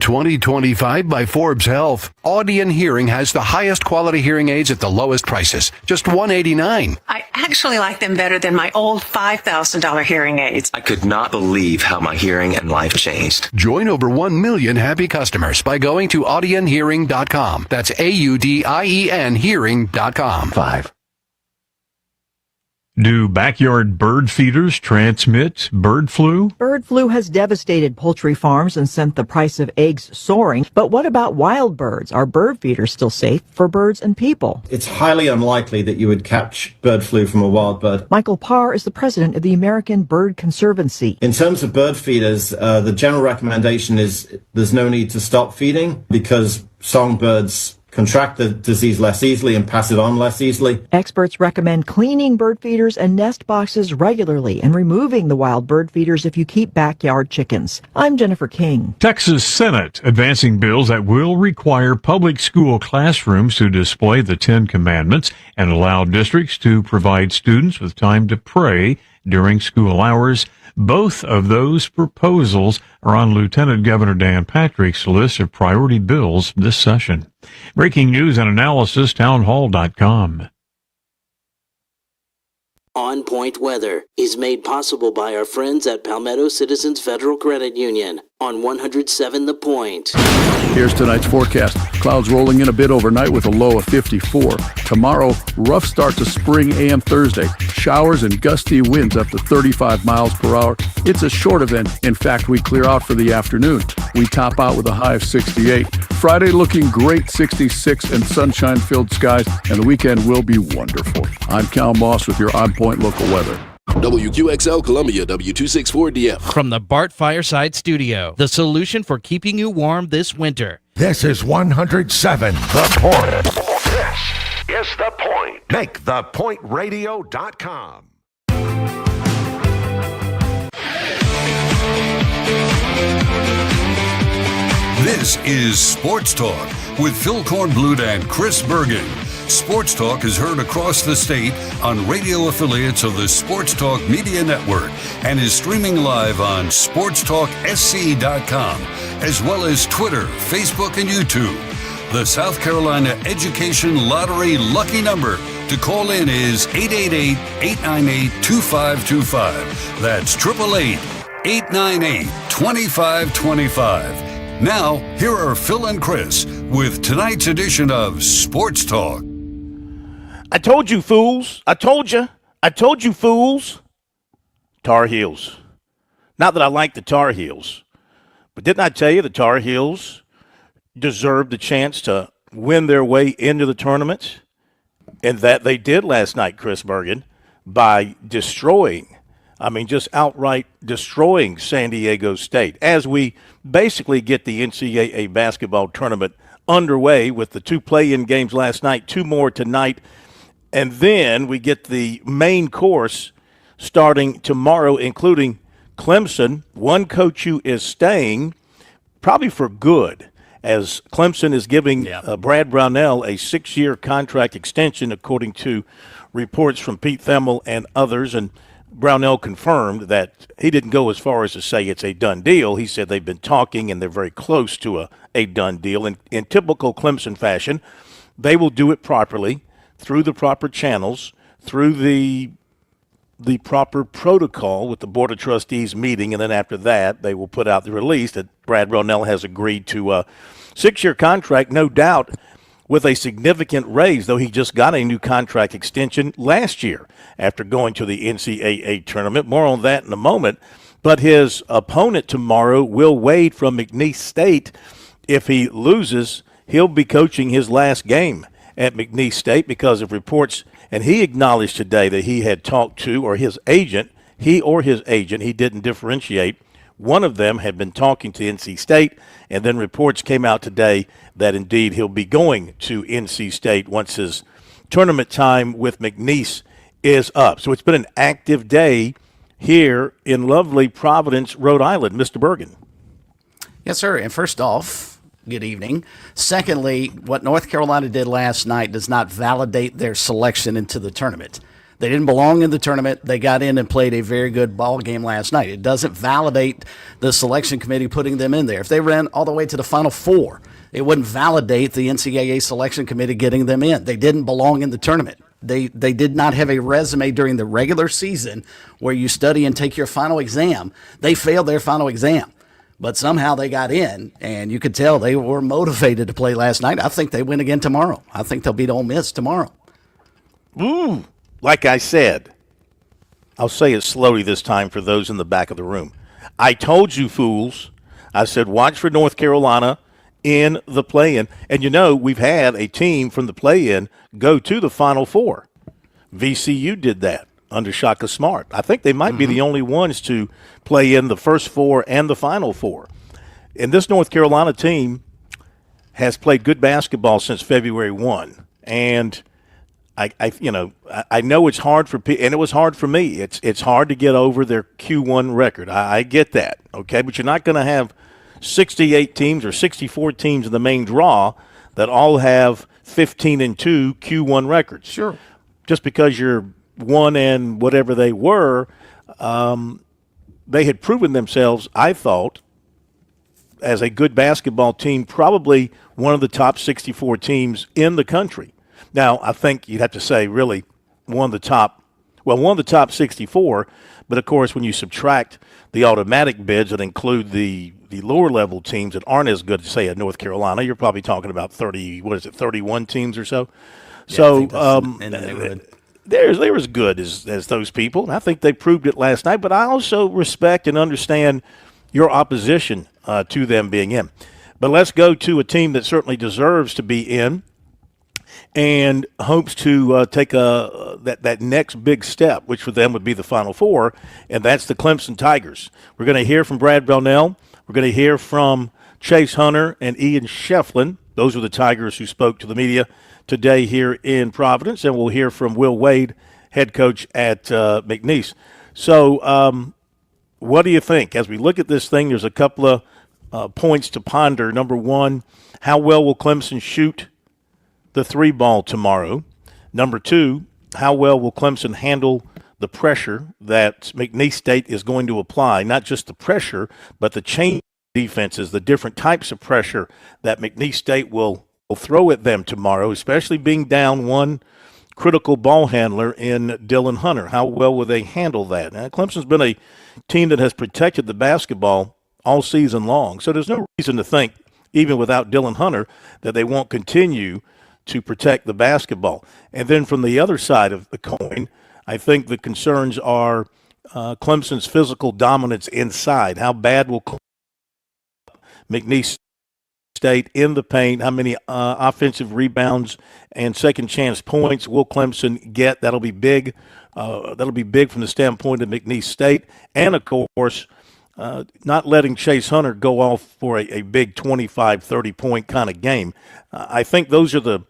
2025 by Forbes Health. Audion Hearing has the highest quality hearing aids at the lowest prices. Just $189. I actually like them better than my old $5,000 hearing aids. I could not believe how my hearing and life changed. Join over 1 million happy customers by going to audionhearing.com. That's AUDIEN hearing.com. 5. Do backyard bird feeders transmit bird flu? Bird flu has devastated poultry farms and sent the price of eggs soaring. But what about wild birds? Are bird feeders still safe for birds and people? It's highly unlikely that you would catch bird flu from a wild bird. Michael Parr is the president of the American Bird Conservancy. In terms of bird feeders, the general recommendation is there's no need to stop feeding because songbirds contract the disease less easily and pass it on less easily. Experts recommend cleaning bird feeders and nest boxes regularly and removing the wild bird feeders if you keep backyard chickens. I'm Jennifer King. Texas Senate advancing bills that will require public school classrooms to display the 10 Commandments and allow districts to provide students with time to pray during school hours. Both of those proposals are on Lieutenant Governor Dan Patrick's list of priority bills this session. Breaking news and analysis, townhall.com. On Point Weather is made possible by our friends at Palmetto Citizens Federal Credit Union on 107 The Point. Here's tonight's forecast. Clouds rolling in a bit overnight with a low of 54. Tomorrow, rough start to spring AM Thursday. Showers and gusty winds up to 35 miles per hour. It's a short event. In fact, we clear out for the afternoon. We top out with a high of 68. Friday looking great, 66 and sunshine-filled skies, and the weekend will be wonderful. I'm Cal Moss with your On Point local weather. WQXL Columbia, W264DF. From the Bart Fireside Studio, the solution for keeping you warm this winter. This is 107 The Point. This is The Point. Make thepointradio.com. This is Sports Talk with Phil Kornblut and Chris Bergen. Sports Talk is heard across the state on radio affiliates of the Sports Talk Media Network and is streaming live on SportsTalkSC.com, as well as Twitter, Facebook, and YouTube. The South Carolina Education Lottery lucky number to call in is 888-898-2525. That's 888-898-2525. Now, here are Phil and Chris with tonight's edition of Sports Talk. I told you, fools. I told you, fools. Tar Heels. Not that I like the Tar Heels, but didn't I tell you the Tar Heels deserved the chance to win their way into the tournament? And that they did last night, Chris Bergen, by just outright destroying San Diego State. As we basically get the NCAA basketball tournament underway with the 2 play-in games last night, 2 more tonight, and then we get the main course starting tomorrow, including Clemson. One coach who is staying, probably for good, as Clemson is giving Brad Brownell a 6-year contract extension, according to reports from Pete Thamel and others. And Brownell confirmed that he didn't go as far as to say it's a done deal. He said they've been talking and they're very close to a done deal. And in typical Clemson fashion, they will do it properly, through the proper channels, through the proper protocol with the Board of Trustees meeting, and then after that they will put out the release that Brad Brownell has agreed to a 6-year contract, no doubt with a significant raise, though he just got a new contract extension last year after going to the NCAA tournament. More on that in a moment. But his opponent tomorrow, Will Wade from McNeese State, if he loses, he'll be coaching his last game at McNeese State because of reports, and he acknowledged today that he had talked to, or his agent, he didn't differentiate. One of them had been talking to NC State, and then reports came out today that indeed he'll be going to NC State once his tournament time with McNeese is up. So it's been an active day here in lovely Providence, Rhode Island. Mr. Bergen. Yes, sir. And first off, good evening. Secondly, what North Carolina did last night does not validate their selection into the tournament. They didn't belong in the tournament. They got in and played a very good ball game last night. It doesn't validate the selection committee putting them in there. If they ran all the way to the Final Four, it wouldn't validate the NCAA selection committee getting them in. They didn't belong in the tournament. They did not have a resume during the regular season where you study and take your final exam. They failed their final exam, but somehow they got in, and you could tell they were motivated to play last night. I think they win again tomorrow. I think they'll beat Ole Miss tomorrow. Ooh, like I said, I'll say it slowly this time for those in the back of the room. I told you, fools. I said watch for North Carolina in the play-in. And, we've had a team from the play-in go to the Final Four. VCU did that under Shaka Smart. I think they might be the only ones to play in the first four and the Final Four. And this North Carolina team has played good basketball since February 1. And I know it's hard for people, and it was hard for me. It's hard to get over their Q1 record. I get that, okay? But you're not going to have 68 teams or 64 teams in the main draw that all have 15-2 Q1 records. Sure. Just because you're 1 and whatever they were, they had proven themselves, I thought, as a good basketball team, probably one of the top 64 teams in the country. Now, I think you'd have to say really one of the top 64, but of course when you subtract the automatic bids that include the lower level teams that aren't as good, say, at North Carolina, you're probably talking about 31 teams or so. Yeah, So they're as good as those people, and I think they proved it last night, but I also respect and understand your opposition to them being in. But let's go to a team that certainly deserves to be in and hopes to take that next big step, which for them would be the Final Four, and that's the Clemson Tigers. We're going to hear from Brad Brownell. We're going to hear from Chase Hunter and Ian Shefflin. Those are the Tigers who spoke to the media today here in Providence, and we'll hear from Will Wade, head coach at McNeese. So what do you think? As we look at this thing, there's a couple of points to ponder. Number one, how well will Clemson shoot the three ball tomorrow? Number two, how well will Clemson handle the pressure that McNeese State is going to apply? Not just the pressure, but the change defenses, the different types of pressure that McNeese State will throw at them tomorrow, especially being down one critical ball handler in Dylan Hunter. How well will they handle that? Now, Clemson's been a team that has protected the basketball all season long, so there's no reason to think, even without Dylan Hunter, that they won't continue to protect the basketball. And then from the other side of the coin, I think the concerns are Clemson's physical dominance inside. How bad will McNeese State in the paint? How many offensive rebounds and second chance points will Clemson get? That'll be big. That'll be big from the standpoint of McNeese State. And, of course, not letting Chase Hunter go off for a big 25, 30-point kind of game. I think those are the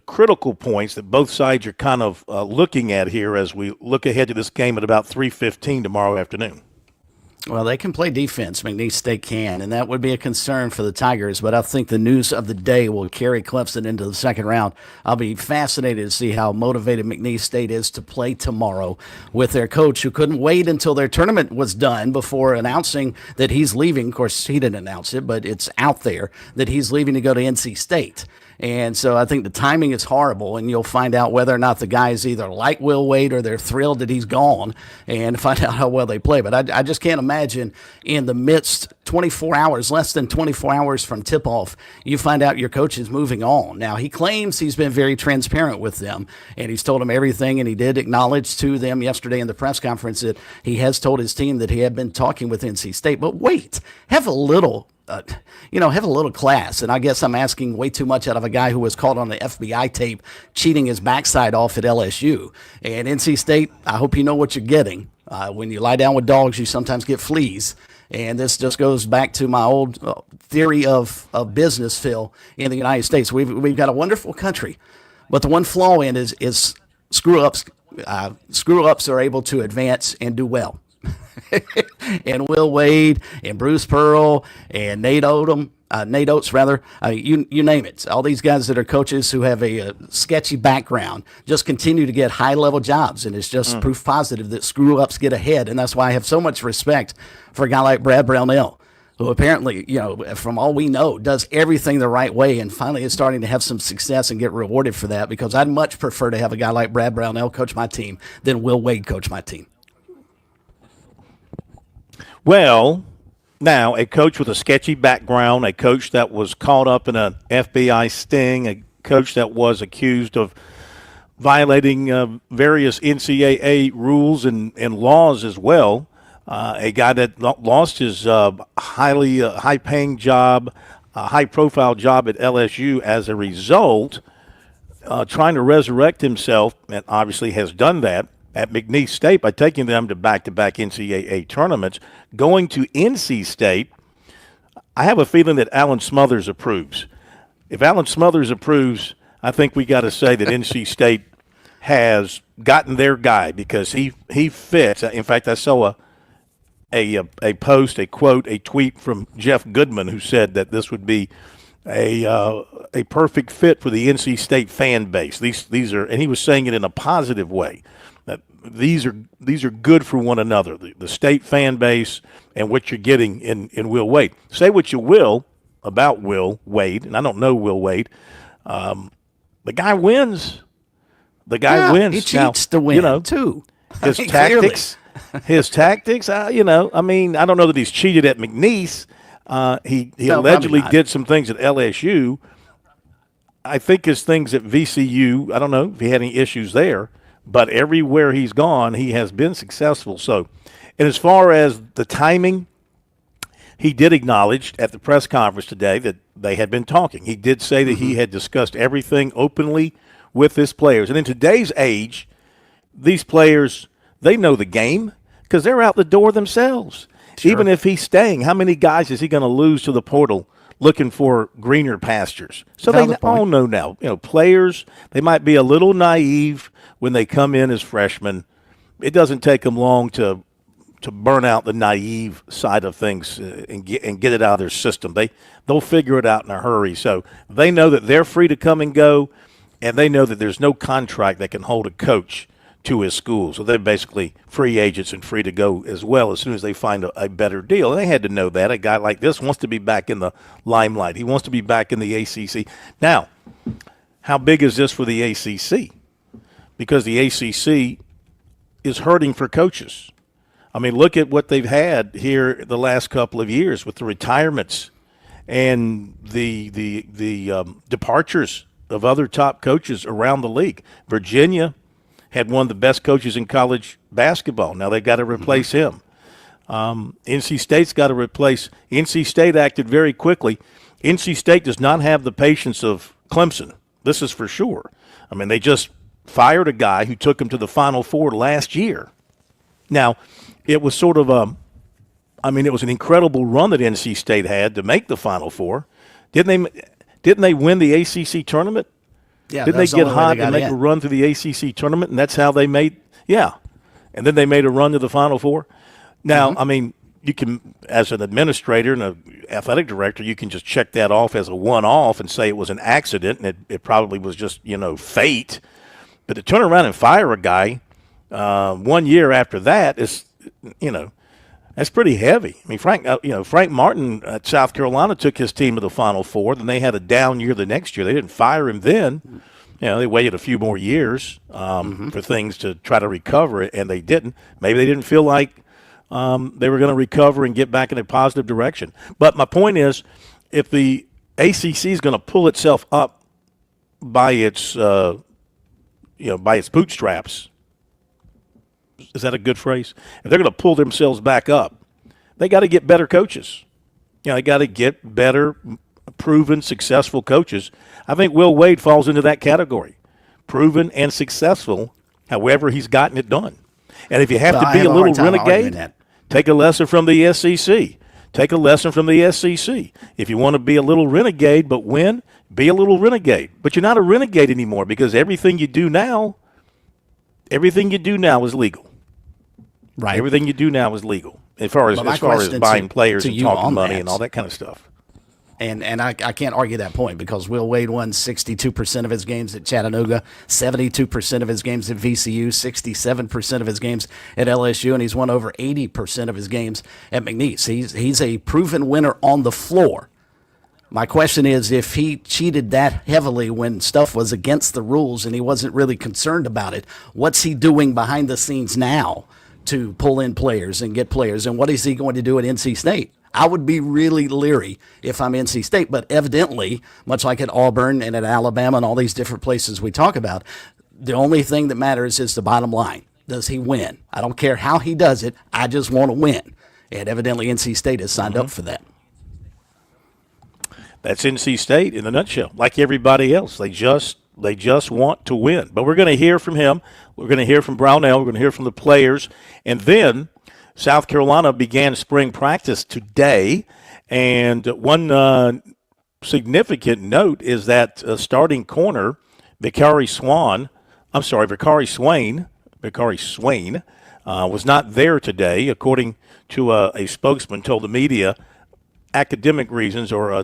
critical points that both sides are kind of looking at here as we look ahead to this game at about 3:15 tomorrow afternoon. Well, they can play defense. McNeese State can, and that would be a concern for the Tigers. But I think the news of the day will carry Clemson into the second round. I'll be fascinated to see how motivated McNeese State is to play tomorrow with their coach, who couldn't wait until their tournament was done before announcing that he's leaving. Of course, he didn't announce it, but it's out there that he's leaving to go to NC State. And so I think the timing is horrible, and you'll find out whether or not the guys either like Will Wade or they're thrilled that he's gone, and find out how well they play. But I just can't imagine in the midst, 24 hours, less than 24 hours from tip-off, you find out your coach is moving on. Now, he claims he's been very transparent with them, and he's told them everything, and he did acknowledge to them yesterday in the press conference that he has told his team that he had been talking with NC State. But wait, have a little class. And I guess I'm asking way too much out of a guy who was caught on the FBI tape cheating his backside off at LSU. And NC State, I hope you know what you're getting. When you lie down with dogs, you sometimes get fleas. And this just goes back to my old theory of business, Phil, in the United States. We've got a wonderful country, but the one flaw in is screw-ups. Screw-ups are able to advance and do well. and Will Wade and Bruce Pearl and Nate Oates, rather. I mean, you name it. All these guys that are coaches who have a sketchy background just continue to get high-level jobs, and it's just proof positive that screw-ups get ahead, and that's why I have so much respect for a guy like Brad Brownell, who apparently, from all we know, does everything the right way and finally is starting to have some success and get rewarded for that, because I'd much prefer to have a guy like Brad Brownell coach my team than Will Wade coach my team. Well, now, a coach with a sketchy background, a coach that was caught up in an FBI sting, a coach that was accused of violating various NCAA rules and laws as well, a guy that lost his high-paying job, high-profile job at LSU as a result, trying to resurrect himself, and obviously has done that at McNeese State by taking them to back-to-back NCAA tournaments. Going to NC State, I have a feeling that Alan Smothers approves. If Alan Smothers approves, I think we got to say that NC State has gotten their guy, because he fits. In fact, I saw a post, a quote, a tweet from Jeff Goodman, who said that this would be a perfect fit for the NC State fan base. These are, and he was saying it in a positive way, that these are good for one another. The state fan base and what you're getting in Will Wade. Say what you will about Will Wade, and I don't know Will Wade. The guy wins. The guy wins. He cheats to win, too. His tactics. His tactics, I don't know that he's cheated at McNeese. He allegedly did some things at LSU. I think his things at VCU, I don't know if he had any issues there, but everywhere he's gone, he has been successful. So, and as far as the timing, he did acknowledge at the press conference today that they had been talking. He did say that he had discussed everything openly with his players. And in today's age, these players, they know the game because they're out the door themselves. Sure. Even if he's staying, how many guys is he going to lose to the portal looking for greener pastures? So they all know now. Players, they might be a little naive when they come in as freshmen. It doesn't take them long to burn out the naive side of things and get it out of their system. They'll figure it out in a hurry. So they know that they're free to come and go, and they know that there's no contract that can hold a coach to his school. So they're basically free agents and free to go as well as soon as they find a better deal. And they had to know that. A guy like this wants to be back in the limelight. He wants to be back in the ACC. Now, how big is this for the ACC? Because the ACC is hurting for coaches. I mean, look at what they've had here the last couple of years with the retirements and the departures of other top coaches around the league. Virginia had one of the best coaches in college basketball. Now they've got to replace him. NC State's got to replace. NC State acted very quickly. NC State does not have the patience of Clemson. This is for sure. I mean, they just fired a guy who took them to the Final Four last year. Now, it was sort of it was an incredible run that NC State had to make the Final Four. Didn't they win the ACC tournament? Yeah, didn't they get hot and make a run through the ACC tournament, and that's how they made – and then they made a run to the Final Four? Now, I mean, you can – as an administrator and an athletic director, you can just check that off as a one-off and say it was an accident and it probably was just, fate. But to turn around and fire a guy 1 year after that is, that's pretty heavy. I mean, Frank Martin at South Carolina took his team to the Final Four. Then they had a down year the next year. They didn't fire him then. They waited a few more years for things to try to recover, and they didn't. Maybe they didn't feel like they were going to recover and get back in a positive direction. But my point is, if the ACC is going to pull itself up by its bootstraps, is that a good phrase? If they're going to pull themselves back up, they got to get better coaches. They got to get better, proven, successful coaches. I think Will Wade falls into that category. Proven and successful, however he's gotten it done. And if you have to be a little renegade, take a lesson from the SEC. Take a lesson from the SEC. If you want to be a little renegade but win, be a little renegade. But you're not a renegade anymore because everything you do now is legal. Right. Everything you do now is legal as far as buying players and talking money and all that kind of stuff. And I can't argue that point because Will Wade won 62% of his games at Chattanooga, 72% of his games at VCU, 67% of his games at LSU, and he's won over 80% of his games at McNeese. He's a proven winner on the floor. My question is, if he cheated that heavily when stuff was against the rules and he wasn't really concerned about it, what's he doing behind the scenes now to pull in players and get players? And what is he going to do at NC State? I would be really leery if I'm NC State, but evidently, much like at Auburn and at Alabama and all these different places we talk about, the only thing that matters is the bottom line. Does he win? I don't care how he does it. I just want to win. And evidently NC State has signed up for that. That's NC State in a nutshell. Like everybody else, they just want to win. But we're going to hear from him. We're going to hear from Brownell. We're going to hear from the players. And then South Carolina began spring practice today. And one significant note is that starting corner, Vicari Swain, was not there today, according to a spokesman told the media, academic reasons or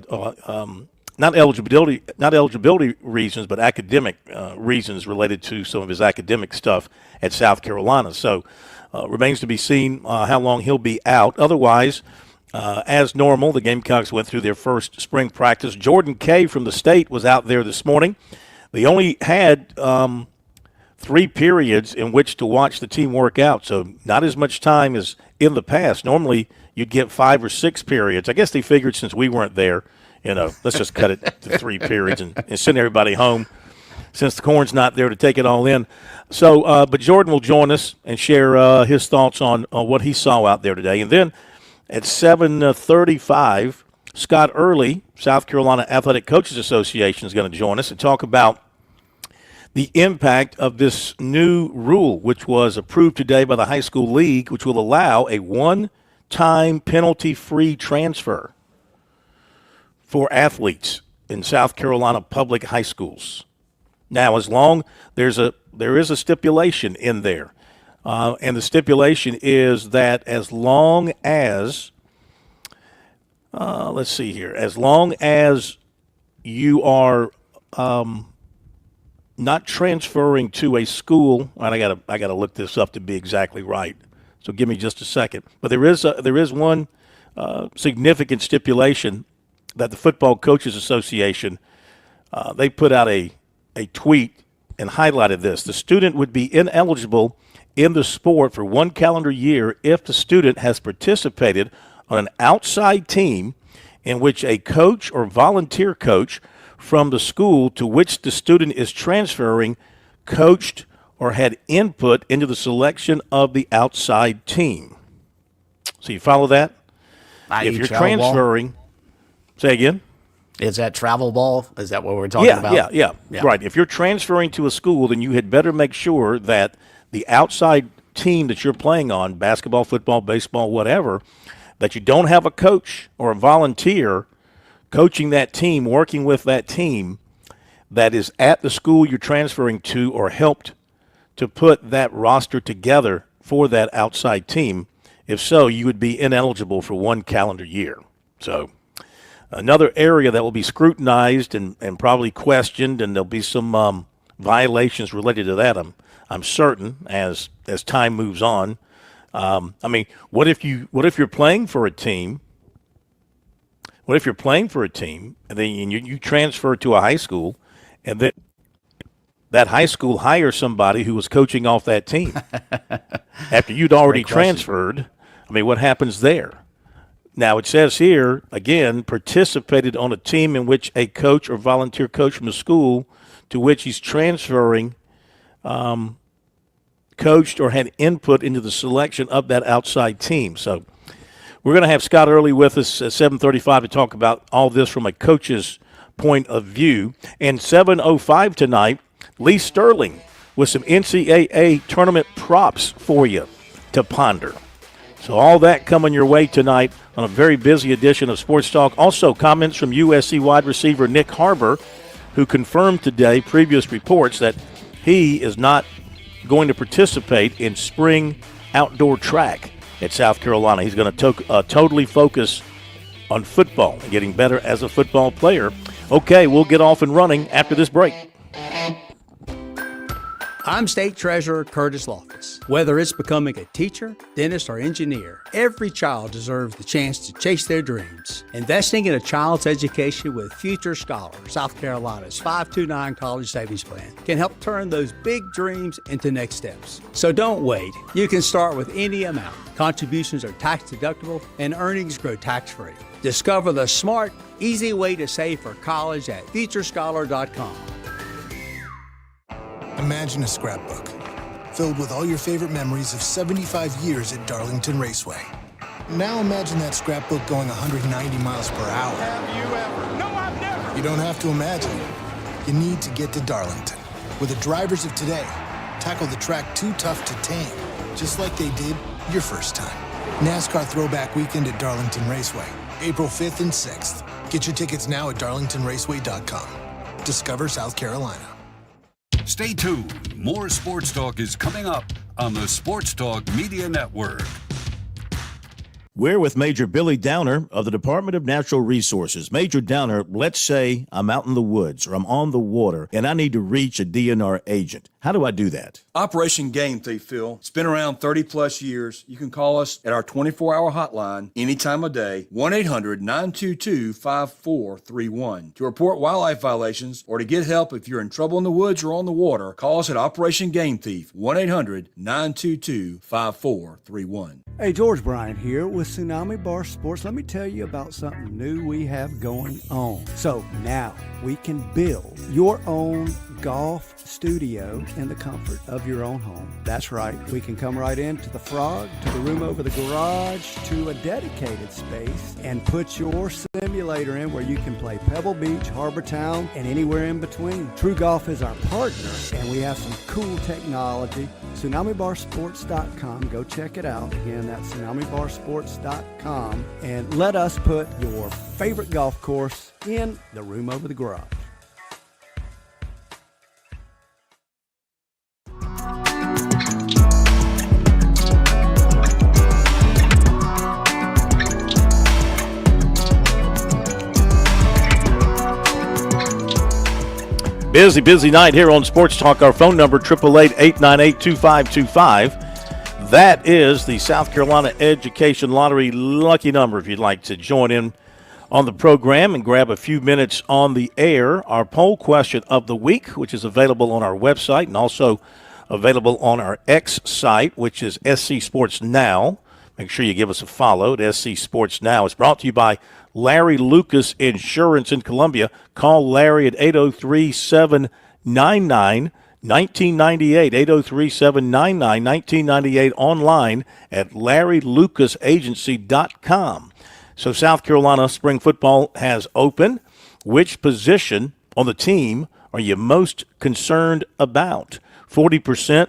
not eligibility reasons, but academic reasons related to some of his academic stuff at South Carolina. So remains to be seen how long he'll be out. Otherwise, as normal, the Gamecocks went through their first spring practice. Jordan Kay from the state was out there this morning. They only had 3 periods in which to watch the team work out, so not as much time as in the past. Normally, you'd get 5 or 6 periods. I guess they figured since we weren't there, let's just cut it to 3 periods and send everybody home since the Corn's not there to take it all in. So, but Jordan will join us and share his thoughts on what he saw out there today. And then at 7:35, Scott Early, South Carolina Athletic Coaches Association, is going to join us and talk about the impact of this new rule, which was approved today by the high school league, which will allow a one-time penalty-free transfer for athletes in South Carolina public high schools. Now, there is a stipulation in there, and the stipulation is that as long as as long as you are not transferring to a school, and I gotta look this up to be exactly right. So give me just a second. But there is one significant stipulation that the Football Coaches Association they put out a tweet and highlighted this. The student would be ineligible in the sport for 1 calendar year if the student has participated on an outside team in which a coach or volunteer coach from the school to which the student is transferring coached or had input into the selection of the outside team. So you follow that? If you're transferring, say again? Is that travel ball? Is that what we're talking about? Yeah. Right. If you're transferring to a school, then you had better make sure that the outside team that you're playing on, basketball, football, baseball, whatever, that you don't have a coach or a volunteer coaching that team, working with that team that is at the school you're transferring to or helped to put that roster together for that outside team. If so, you would be ineligible for 1 calendar year. So another area that will be scrutinized and probably questioned, and there'll be some violations related to that, I'm certain, as time moves on. What if you're playing for a team? What if you're playing for a team and then you transfer to a high school, and then that high school hires somebody who was coaching off that team after you'd already transferred? What happens there? Now, it says here, again, participated on a team in which a coach or volunteer coach from the school to which he's transferring coached or had input into the selection of that outside team. So we're going to have Scott Early with us at 7:35 to talk about all this from a coach's point of view. And 7:05 tonight, Lee Sterling with some NCAA tournament props for you to ponder. So all that coming your way tonight on a very busy edition of Sports Talk. Also, comments from USC wide receiver Nick Harbor, who confirmed today previous reports that he is not going to participate in spring outdoor track at South Carolina. He's going to totally focus on football and getting better as a football player. Okay, we'll get off and running after this break. I'm State Treasurer Curtis Loftus. Whether it's becoming a teacher, dentist, or engineer, every child deserves the chance to chase their dreams. Investing in a child's education with Future Scholar, South Carolina's 529 College Savings Plan, can help turn those big dreams into next steps. So don't wait. You can start with any amount. Contributions are tax deductible and earnings grow tax-free. Discover the smart, easy way to save for college at futurescholar.com. Imagine a scrapbook filled with all your favorite memories of 75 years at Darlington Raceway. Now imagine that scrapbook going 190 miles per hour. Have you ever? No, I've never. You don't have to imagine. You need to get to Darlington, where the drivers of today tackle the track too tough to tame, just like they did your first time. NASCAR Throwback Weekend at Darlington Raceway, April 5th and 6th. Get your tickets now at darlingtonraceway.com. Discover South Carolina. Stay tuned. More Sports Talk is coming up on the Sports Talk Media Network. We're with Major Billy Downer of the Department of Natural Resources. Major Downer, let's say I'm out in the woods or I'm on the water and I need to reach a DNR agent. How do I do that? Operation Game Thief, Phil. It's been around 30-plus years. You can call us at our 24-hour hotline any time of day, 1-800-922-5431. To report wildlife violations or to get help if you're in trouble in the woods or on the water, call us at Operation Game Thief, 1-800-922-5431. Hey, George Bryan here with Tsunami Bar Sports. Let me tell you about something new we have going on. So now we can build your own golf studio in the comfort of your own home. That's right. We can come right into the Frog, to the room over the garage, to a dedicated space, and put your simulator in where you can play Pebble Beach, Harbor Town, and anywhere in between. True Golf is our partner, and we have some cool technology. TsunamiBarSports.com. Go check it out. Again, that's TsunamiBarSports.com. And let us put your favorite golf course in the room over the garage. Busy night here on Sports Talk. Our phone number, 888-898-2525. That is the South Carolina Education Lottery lucky number if you'd like to join in on the program and grab a few minutes on the air. Our poll question of the week, which is available on our website and also available on our X site, which is SC Sports Now. Make sure you give us a follow at SC Sports Now. It's brought to you by Larry Lucas Insurance in Columbia. Call Larry at 803-799-1998, 803-799-1998, online at LarryLucasAgency.com. So South Carolina spring football has opened. Which position on the team are you most concerned about? 40%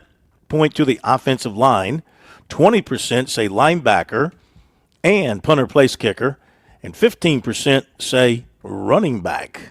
point to the offensive line, 20% say linebacker and punter place kicker, and 15% say running back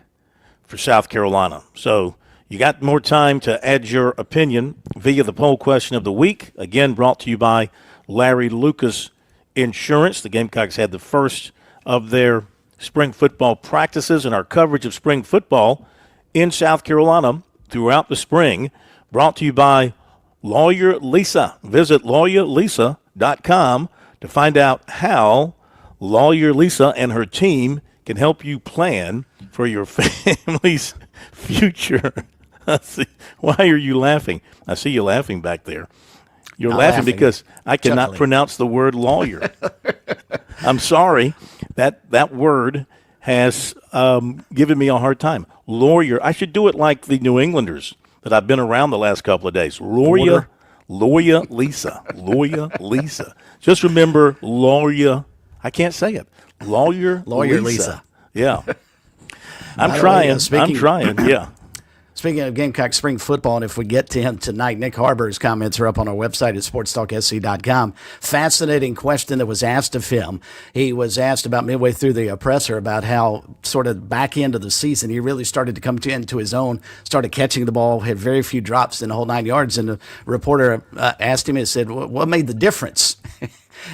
for South Carolina. So you got more time to add your opinion via the poll question of the week. Again, brought to you by Larry Lucas Insurance. The Gamecocks had the first of their spring football practices, and our coverage of spring football in South Carolina throughout the spring, brought to you by Lawyer Lisa. Visit lawyerlisa.com to find out how Lawyer Lisa and her team can help you plan for your family's future. Why are you laughing? I see you laughing back there. You're laughing because I cannot pronounce the word lawyer. I'm sorry. That word has given me a hard time. Lawyer. I should do it like the New Englanders that I've been around the last couple of days. Lawyer Lisa. Lawyer Lisa. Just remember Lawyer. I can't say it. Lawyer Lisa. Yeah. I'm trying. Yeah. Speaking of Gamecock spring football, and if we get to him tonight, Nick Harbor's comments are up on our website at SportsTalkSC.com. Fascinating question that was asked of him. He was asked about midway through the presser about how sort of back end of the season he really started to come into his own, started catching the ball, had very few drops in the whole 9 yards. And the reporter asked him and said, what made the difference?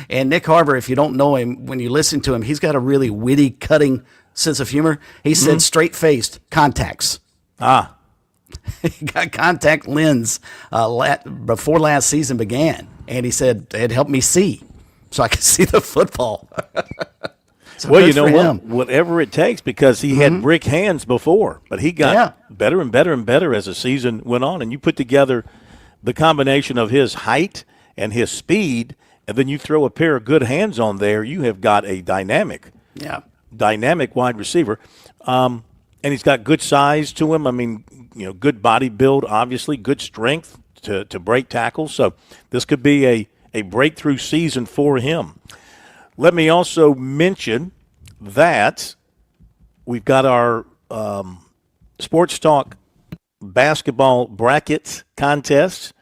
And Nick Harbor, if you don't know him, when you listen to him, he's got a really witty, cutting sense of humor. He said straight-faced contacts. He got contact lens before last season began, and he said it helped me see, so I could see the football. So well, you know what? Whatever it takes, because he had brick hands before, but he got better and better and better as the season went on. And you put together the combination of his height and his speed, and then you throw a pair of good hands on there, you have got a dynamic wide receiver. And he's got good size to him. I mean, good body build, obviously, good strength to break tackles. So this could be a breakthrough season for him. Let me also mention that we've got our Sports Talk basketball brackets contest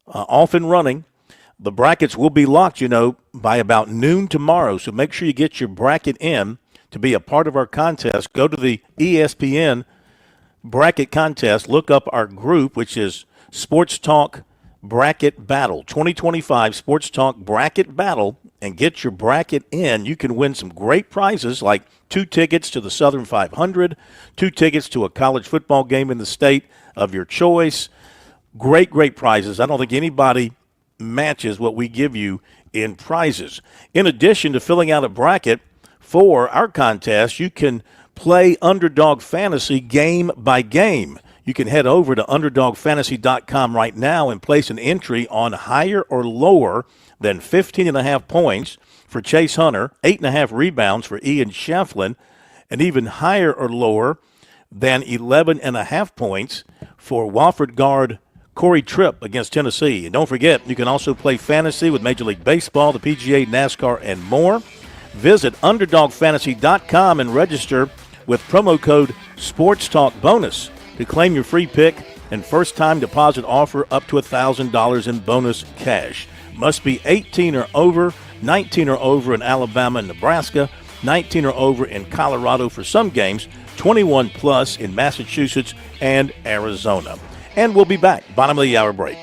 off and running. The brackets will be locked, by about noon tomorrow. So make sure you get your bracket in to be a part of our contest. Go to the ESPN bracket contest. Look up our group, which is Sports Talk Bracket Battle 2025 Sports Talk Bracket Battle, and get your bracket in. You can win some great prizes like 2 tickets to the Southern 500, 2 tickets to a college football game in the state of your choice. Great prizes. I don't think anybody matches what we give you in prizes. In addition to filling out a bracket for our contest, you can play Underdog Fantasy game by game. You can head over to UnderdogFantasy.com right now and place an entry on higher or lower than 15.5 points for Chase Hunter, 8.5 rebounds for Ian Shefflin, and even higher or lower than 11.5 points for Wofford guard Corey Tripp against Tennessee. And don't forget, you can also play fantasy with Major League Baseball, the PGA, NASCAR, and more. Visit UnderdogFantasy.com and register with promo code SportsTalkBonus to claim your free pick and first-time deposit offer up to $1,000 in bonus cash. Must be 18 or over, 19 or over in Alabama and Nebraska, 19 or over in Colorado for some games, 21 plus in Massachusetts and Arizona. And we'll be back. Bottom of the hour break.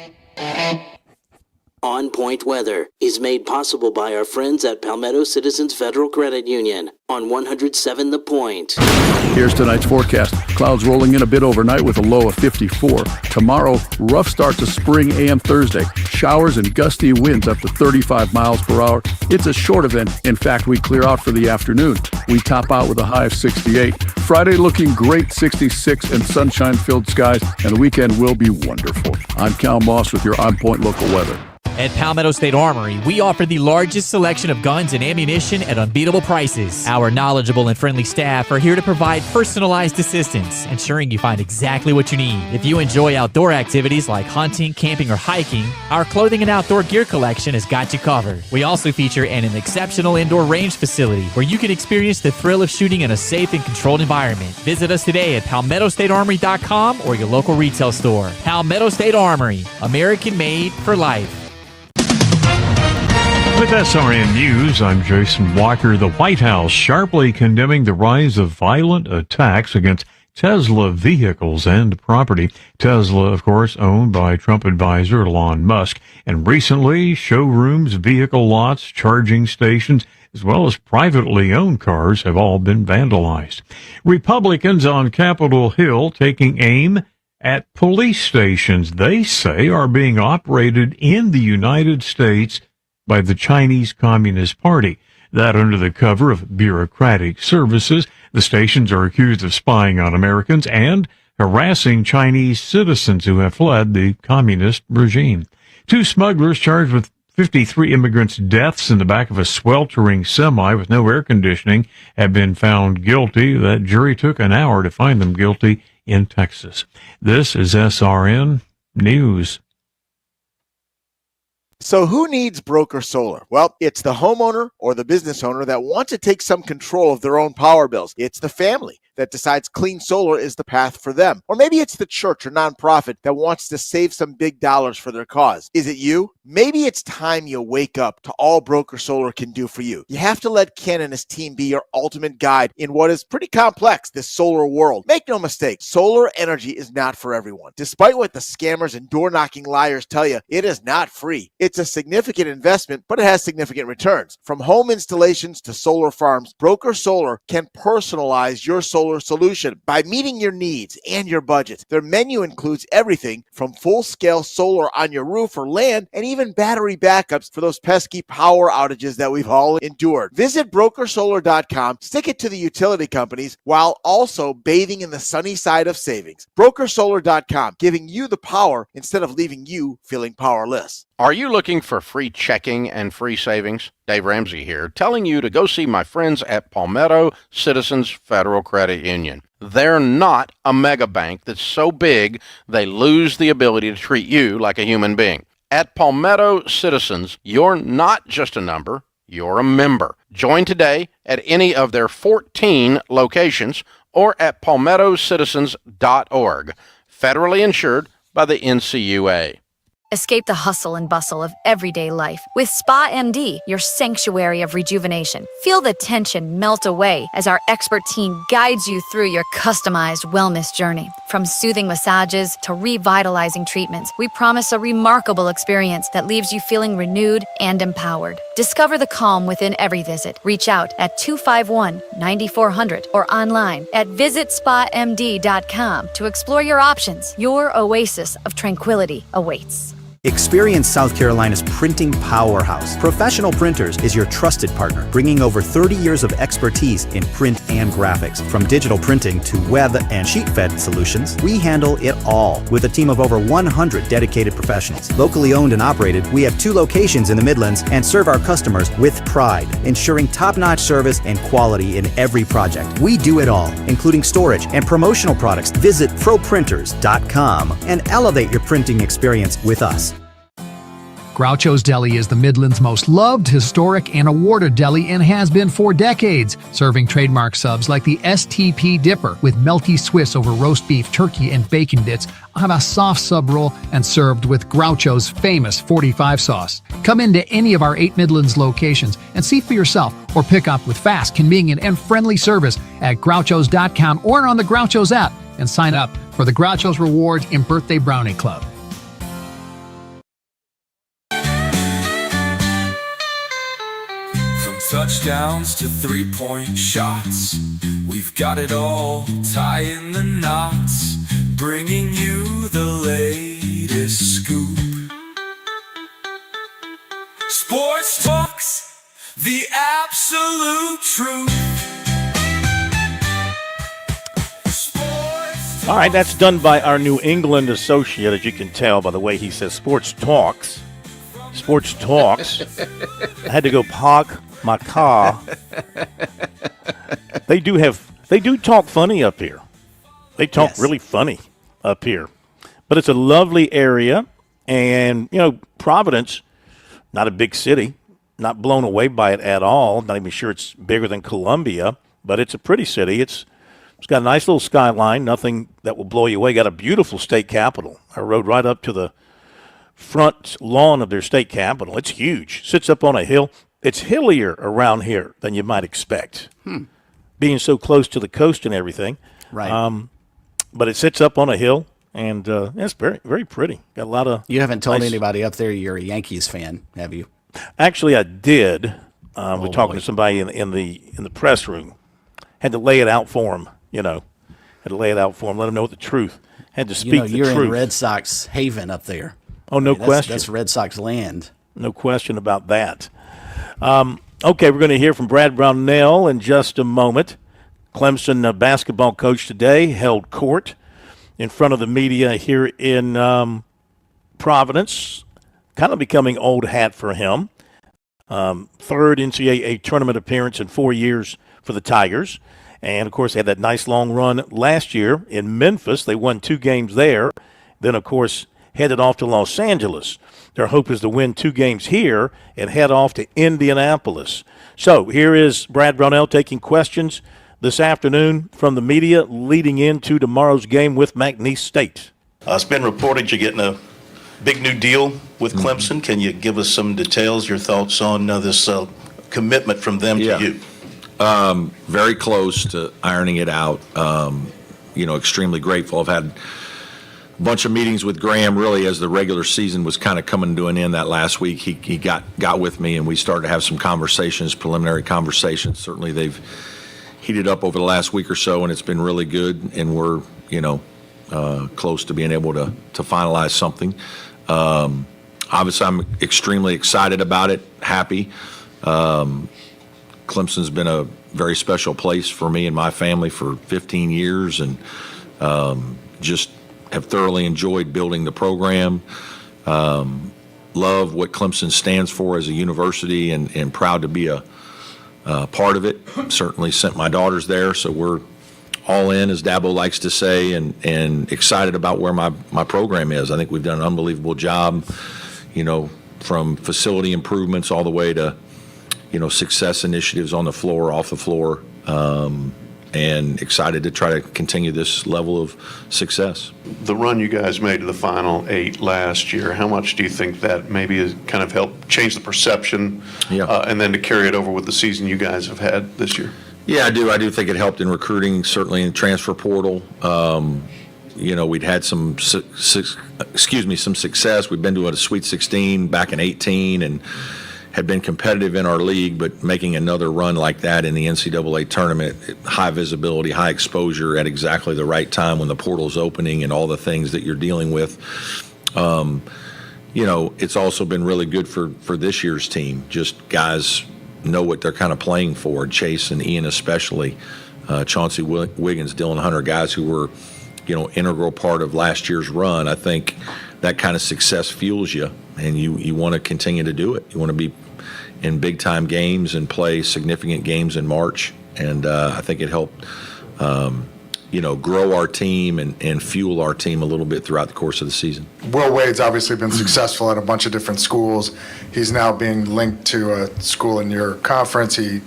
On Point Weather is made possible by our friends at Palmetto Citizens Federal Credit Union on 107 The Point. Here's tonight's forecast. Clouds rolling in a bit overnight with a low of 54. Tomorrow, rough start to spring AM Thursday. Showers and gusty winds up to 35 miles per hour. It's a short event. In fact, we clear out for the afternoon. We top out with a high of 68. Friday looking great, 66 and sunshine-filled skies, and the weekend will be wonderful. I'm Cal Moss with your On Point local weather. At Palmetto State Armory, we offer the largest selection of guns and ammunition at unbeatable prices. Our knowledgeable and friendly staff are here to provide personalized assistance, ensuring you find exactly what you need. If you enjoy outdoor activities like hunting, camping, or hiking, our clothing and outdoor gear collection has got you covered. We also feature an exceptional indoor range facility where you can experience the thrill of shooting in a safe and controlled environment. Visit us today at PalmettoStateArmory.com or your local retail store. Palmetto State Armory, American made for life. With SRN News, I'm Jason Walker. The White House sharply condemning the rise of violent attacks against Tesla vehicles and property. Tesla, of course, owned by Trump advisor Elon Musk. And recently, showrooms, vehicle lots, charging stations, as well as privately owned cars have all been vandalized. Republicans on Capitol Hill taking aim at police stations they say are being operated in the United States by the Chinese Communist Party. That under the cover of bureaucratic services. The stations are accused of spying on Americans and harassing Chinese citizens who have fled the communist regime. 2 smugglers charged with 53 immigrants' deaths in the back of a sweltering semi with no air conditioning have been found guilty. That jury took an hour to find them guilty in Texas. This is SRN News. So who needs broker solar? Well, it's the homeowner or the business owner that wants to take some control of their own power bills. It's the family that decides clean solar is the path for them. Or maybe it's the church or nonprofit that wants to save some big dollars for their cause. Is it you? Maybe it's time you wake up to all Broker Solar can do for you. You have to let Ken and his team be your ultimate guide in what is pretty complex, this solar world. Make no mistake, solar energy is not for everyone. Despite what the scammers and door-knocking liars tell you, it is not free. It's a significant investment, but it has significant returns. From home installations to solar farms, Broker Solar can personalize your solar solution by meeting your needs and your budget. Their menu includes everything from full-scale solar on your roof or land and even battery backups for those pesky power outages that we've all endured. Visit brokersolar.com, stick it to the utility companies while also bathing in the sunny side of savings. Brokersolar.com, giving you the power instead of leaving you feeling powerless. Are you looking for free checking and free savings? Dave Ramsey here, telling you to go see my friends at Palmetto Citizens Federal Credit Union. They're not a mega bank that's so big they lose the ability to treat you like a human being. At Palmetto Citizens, you're not just a number, you're a member. Join today at any of their 14 locations or at palmettocitizens.org. Federally insured by the NCUA. Escape the hustle and bustle of everyday life with Spa MD, your sanctuary of rejuvenation. Feel the tension melt away as our expert team guides you through your customized wellness journey. From soothing massages to revitalizing treatments, we promise a remarkable experience that leaves you feeling renewed and empowered. Discover the calm within every visit. Reach out at 251-9400 or online at visitspamd.com to explore your options. Your oasis of tranquility awaits. Experience South Carolina's printing powerhouse. Professional Printers is your trusted partner, bringing over 30 years of expertise in print and graphics. From digital printing to web and sheet-fed solutions, we handle it all with a team of over 100 dedicated professionals. Locally owned and operated, we have 2 locations in the Midlands and serve our customers with pride, ensuring top-notch service and quality in every project. We do it all, including storage and promotional products. Visit proprinters.com and elevate your printing experience with us. Groucho's Deli is the Midland's most loved, historic, and awarded deli and has been for decades, serving trademark subs like the STP Dipper with melty Swiss over roast beef, turkey, and bacon bits on a soft sub roll and served with Groucho's famous 45 sauce. Come into any of our 8 Midlands locations and see for yourself or pick up with fast, convenient, and friendly service at Grouchos.com or on the Groucho's app and sign up for the Groucho's Rewards and Birthday Brownie Club. Touchdowns to three-point shots, we've got it all, tying the knots, bringing you the latest scoop. Sports Talk's the absolute truth. All right, that's done by our New England associate, as you can tell by the way he says Sports Talks. Sports Talks. I had to go park my car. They do talk funny up here. They talk really funny up here. But it's a lovely area, and Providence, not a big city, not blown away by it at all. Not even sure it's bigger than Columbia, but it's a pretty city. It's got a nice little skyline, nothing that will blow you away. Got a beautiful state capitol. I rode right up to the front lawn of their state capitol. It's huge. Sits up on a hill. It's hillier around here than you might expect, being so close to the coast and everything. Right. But it sits up on a hill, and it's very, very pretty. Got a lot of. You haven't told anybody up there you're a Yankees fan, have you? Actually, I did. We're talking to somebody in the press room. Had to lay it out for him. Had to lay it out for him. Let him know the truth. Had to speak the you're truth. In Red Sox haven up there. Oh, no question. That's Red Sox land. No question about that. Okay, we're going to hear from Brad Brownell in just a moment. Clemson basketball coach today held court in front of the media here in Providence. Kind of becoming old hat for him. Third NCAA tournament appearance in 4 years for the Tigers. And, of course, they had that nice long run last year in Memphis. They won 2 games there. Then, of course, headed off to Los Angeles. Their hope is to win 2 games here and head off to Indianapolis. So here is Brad Brownell taking questions this afternoon from the media leading into tomorrow's game with McNeese State. It's been reported you're getting a big new deal with Clemson. Can you give us some details, your thoughts on this commitment from them to you? Very close to ironing it out. Extremely grateful. I've had a bunch of meetings with Graham really as the regular season was kind of coming to an end that last week. He got with me and we started to have some conversations, preliminary conversations. Certainly they've heated up over the last week or so, and it's been really good, and we're, close to being able to finalize something. Obviously, I'm extremely excited about it, happy. Clemson's been a very special place for me and my family for 15 years, and just have thoroughly enjoyed building the program. Love what Clemson stands for as a university, and proud to be a part of it. Certainly sent my daughters there, so we're all in, as Dabo likes to say, and excited about where my program is. I think we've done an unbelievable job, from facility improvements all the way to, success initiatives on the floor, off the floor, and excited to try to continue this level of success. The run you guys made to the Final Eight last year, how much do you think that maybe has kind of helped change the perception, and then to carry it over with the season you guys have had this year? Yeah, I do. I do think it helped in recruiting, certainly in transfer portal. We'd had some success. We've been to a Sweet 16 back in 18 and had been competitive in our league, but making another run like that in the NCAA tournament, high visibility, high exposure at exactly the right time when the portal's opening and all the things that you're dealing with. It's also been really good for this year's team. Just guys know what they're kind of playing for. Chase and Ian especially, Chauncey Wiggins, Dylan Hunter, guys who were, integral part of last year's run. I think that kind of success fuels you, and you want to continue to do it. You want to be in big-time games and play significant games in March, and I think it helped, grow our team and fuel our team a little bit throughout the course of the season. Will Wade's obviously been successful at a bunch of different schools. He's now being linked to a school in your conference. He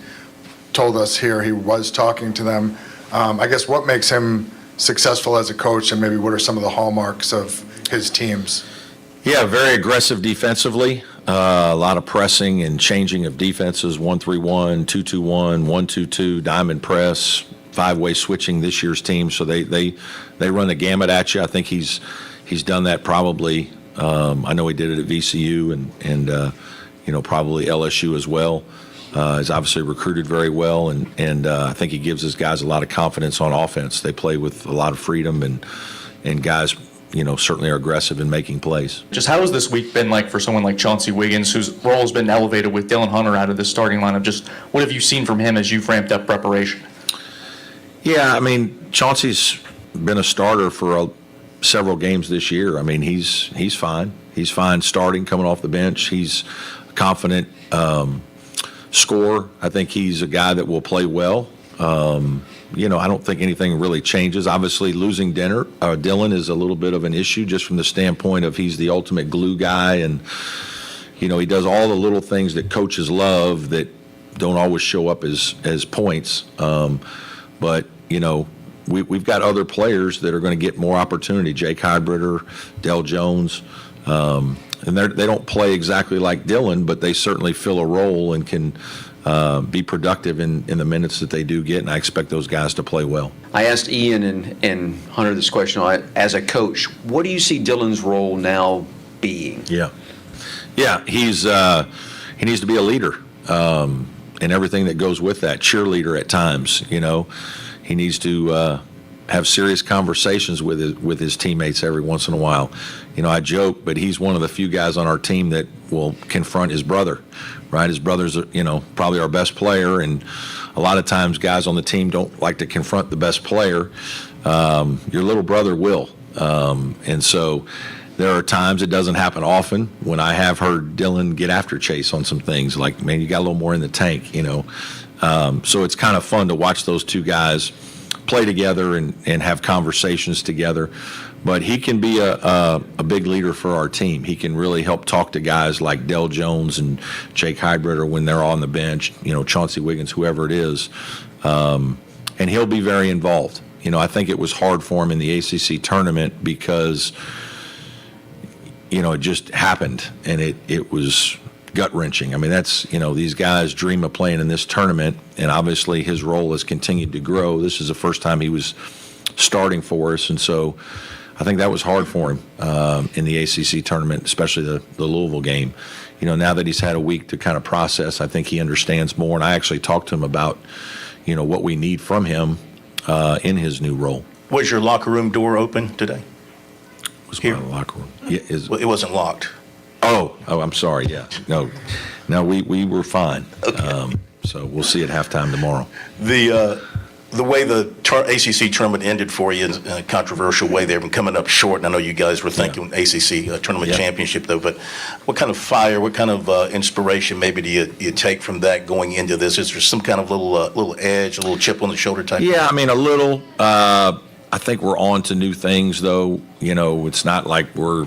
told us here he was talking to them. I guess what makes him successful as a coach, and maybe what are some of the hallmarks of his teams? Yeah, very aggressive defensively. A lot of pressing and changing of defenses, 1-3-1, 2-2-1, 1-2-2, diamond press, five-way switching this year's team. So they run the gamut at you. I think he's done that probably. I know he did it at VCU and probably LSU as well. He's obviously recruited very well, and I think he gives his guys a lot of confidence on offense. They play with a lot of freedom, and guys, certainly are aggressive in making plays. Just how has this week been like for someone like Chauncey Wiggins, whose role has been elevated with Dylan Hunter out of the starting lineup? Just what have you seen from him as you've ramped up preparation? Yeah, I mean, Chauncey's been a starter for several games this year. I mean, he's fine. He's fine starting, coming off the bench. He's a confident scorer. I think he's a guy that will play well. I don't think anything really changes. Obviously, losing Dylan is a little bit of an issue just from the standpoint of he's the ultimate glue guy, and he does all the little things that coaches love that don't always show up as points. But we've got other players that are going to get more opportunity. Jake Hybridder, Del Jones, and they don't play exactly like Dylan, but they certainly fill a role and can be productive in the minutes that they do get, and I expect those guys to play well. I asked Ian and Hunter this question. As a coach, what do you see Dylan's role now being? Yeah, he needs to be a leader, and everything that goes with that, cheerleader at times. He needs to have serious conversations with his teammates every once in a while. I joke, but he's one of the few guys on our team that will confront his brother, right? His brother's, probably our best player, and a lot of times guys on the team don't like to confront the best player. Your little brother will. And so there are times, it doesn't happen often, when I have heard Dylan get after Chase on some things, like, man, you got a little more in the tank, So it's kind of fun to watch those two guys play together and have conversations together. But he can be a big leader for our team. He can really help talk to guys like Del Jones and Jake Hybridder when they're on the bench, Chauncey Wiggins, whoever it is. and he'll be very involved. I think it was hard for him in the ACC tournament because, it just happened, and it was gut-wrenching. I mean, that's, these guys dream of playing in this tournament, and obviously his role has continued to grow. This is the first time he was starting for us, and so I think that was hard for him in the ACC tournament, especially the Louisville game. Now that he's had a week to kind of process, I think he understands more, and I actually talked to him about, what we need from him in his new role. Was your locker room door open today? Was my locker room? Yeah, Well, it wasn't locked. Oh, I'm sorry. Yeah, no, we were fine. Okay. So we'll see at halftime tomorrow. The way the ACC tournament ended for you in a controversial way, they've been coming up short, and I know you guys were thinking ACC tournament championship, though, but what kind of fire, what kind of inspiration maybe do you take from that going into this? Is there some kind of little edge, a little chip on the shoulder type? Yeah, I mean, a little. I think we're on to new things, though. It's not like we're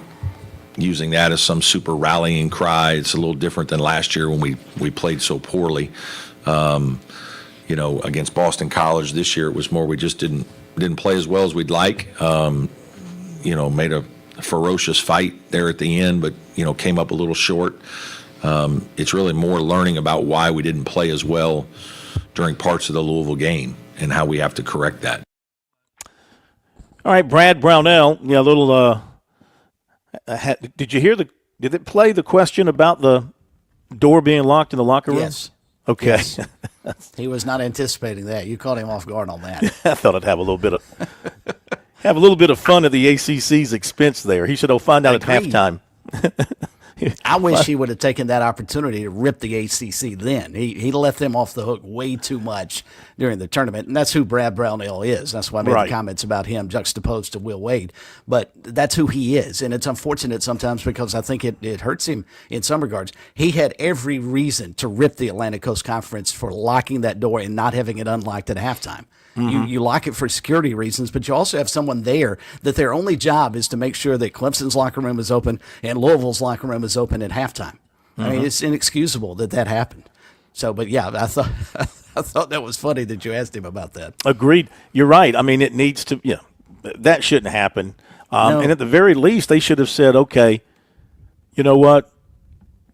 using that as some super rallying cry. It's a little different than last year when we played so poorly. Against Boston College this year, it was more we just didn't play as well as we'd like. Made a ferocious fight there at the end, but came up a little short. It's really more learning about why we didn't play as well during parts of the Louisville game and how we have to correct that. All right, Brad Brownell. Yeah, a little. Did you hear did it play the question about the door being locked in the locker room? Yes. Okay. Yes. He was not anticipating that. You caught him off guard on that. I thought I'd have a little bit of fun at the ACC's expense there. He said, find out at halftime. I wish he would have taken that opportunity to rip the ACC then. He left them off the hook way too much during the tournament, and that's who Brad Brownell is. That's why I made the comments about him juxtaposed to Will Wade. But that's who he is, and it's unfortunate sometimes because I think it hurts him in some regards. He had every reason to rip the Atlantic Coast Conference for locking that door and not having it unlocked at halftime. Mm-hmm. You lock it for security reasons, but you also have someone there that their only job is to make sure that Clemson's locker room is open and Louisville's locker room is open at halftime. Mm-hmm. I mean, it's inexcusable that happened. So, but yeah, I thought that was funny that you asked him about that. Agreed. You're right. I mean, it needs to. Yeah, that shouldn't happen. No. And at the very least, they should have said, "Okay, you know what?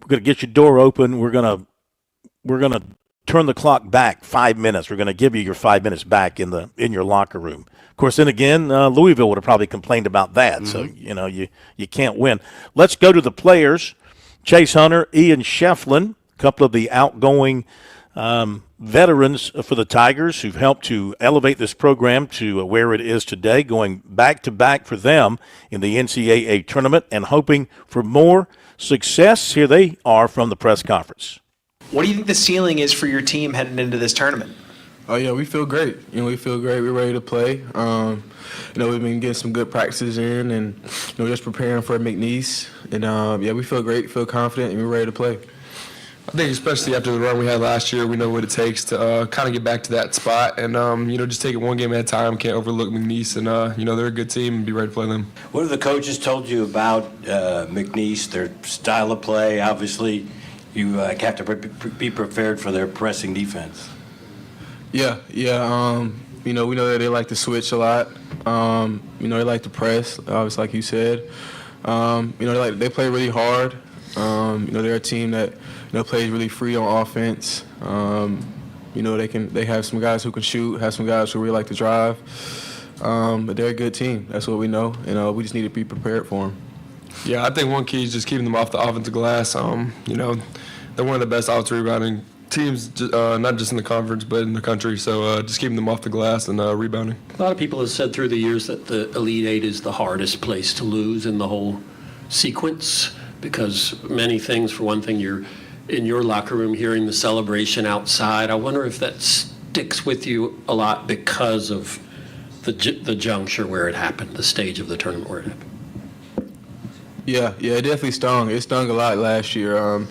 We're going to get your door open. We're gonna turn the clock back 5 minutes. We're going to give you your 5 minutes back in your locker room." Of course, then again, Louisville would have probably complained about that. Mm-hmm. So, you can't win. Let's go to the players. Chase Hunter, Ian Shefflin, a couple of the outgoing veterans for the Tigers who've helped to elevate this program to where it is today, going back-to-back for them in the NCAA tournament and hoping for more success. Here they are from the press conference. What do you think the ceiling is for your team heading into this tournament? Oh, yeah, we feel great. We feel great. We're ready to play. We've been getting some good practices in and, just preparing for McNeese. And, we feel great, feel confident, and we're ready to play. I think especially after the run we had last year, we know what it takes to kind of get back to that spot and, just take it one game at a time. Can't overlook McNeese. And, they're a good team and be ready to play them. What have the coaches told you about McNeese, their style of play? Obviously, you have to be prepared for their pressing defense. Yeah. We know that they like to switch a lot. They like to press, obviously, like you said. They play really hard. They're a team that plays really free on offense. They have some guys who can shoot, have some guys who really like to drive. But they're a good team. That's what we know, and we just need to be prepared for them. Yeah, I think one key is just keeping them off the offensive glass. They're one of the best offensive rebounding teams, not just in the conference, but in the country. So just keeping them off the glass and rebounding. A lot of people have said through the years that the Elite Eight is the hardest place to lose in the whole sequence because many things, for one thing, you're in your locker room hearing the celebration outside. I wonder if that sticks with you a lot because of the juncture where it happened, the stage of the tournament where it happened. Yeah, it definitely stung. It stung a lot last year.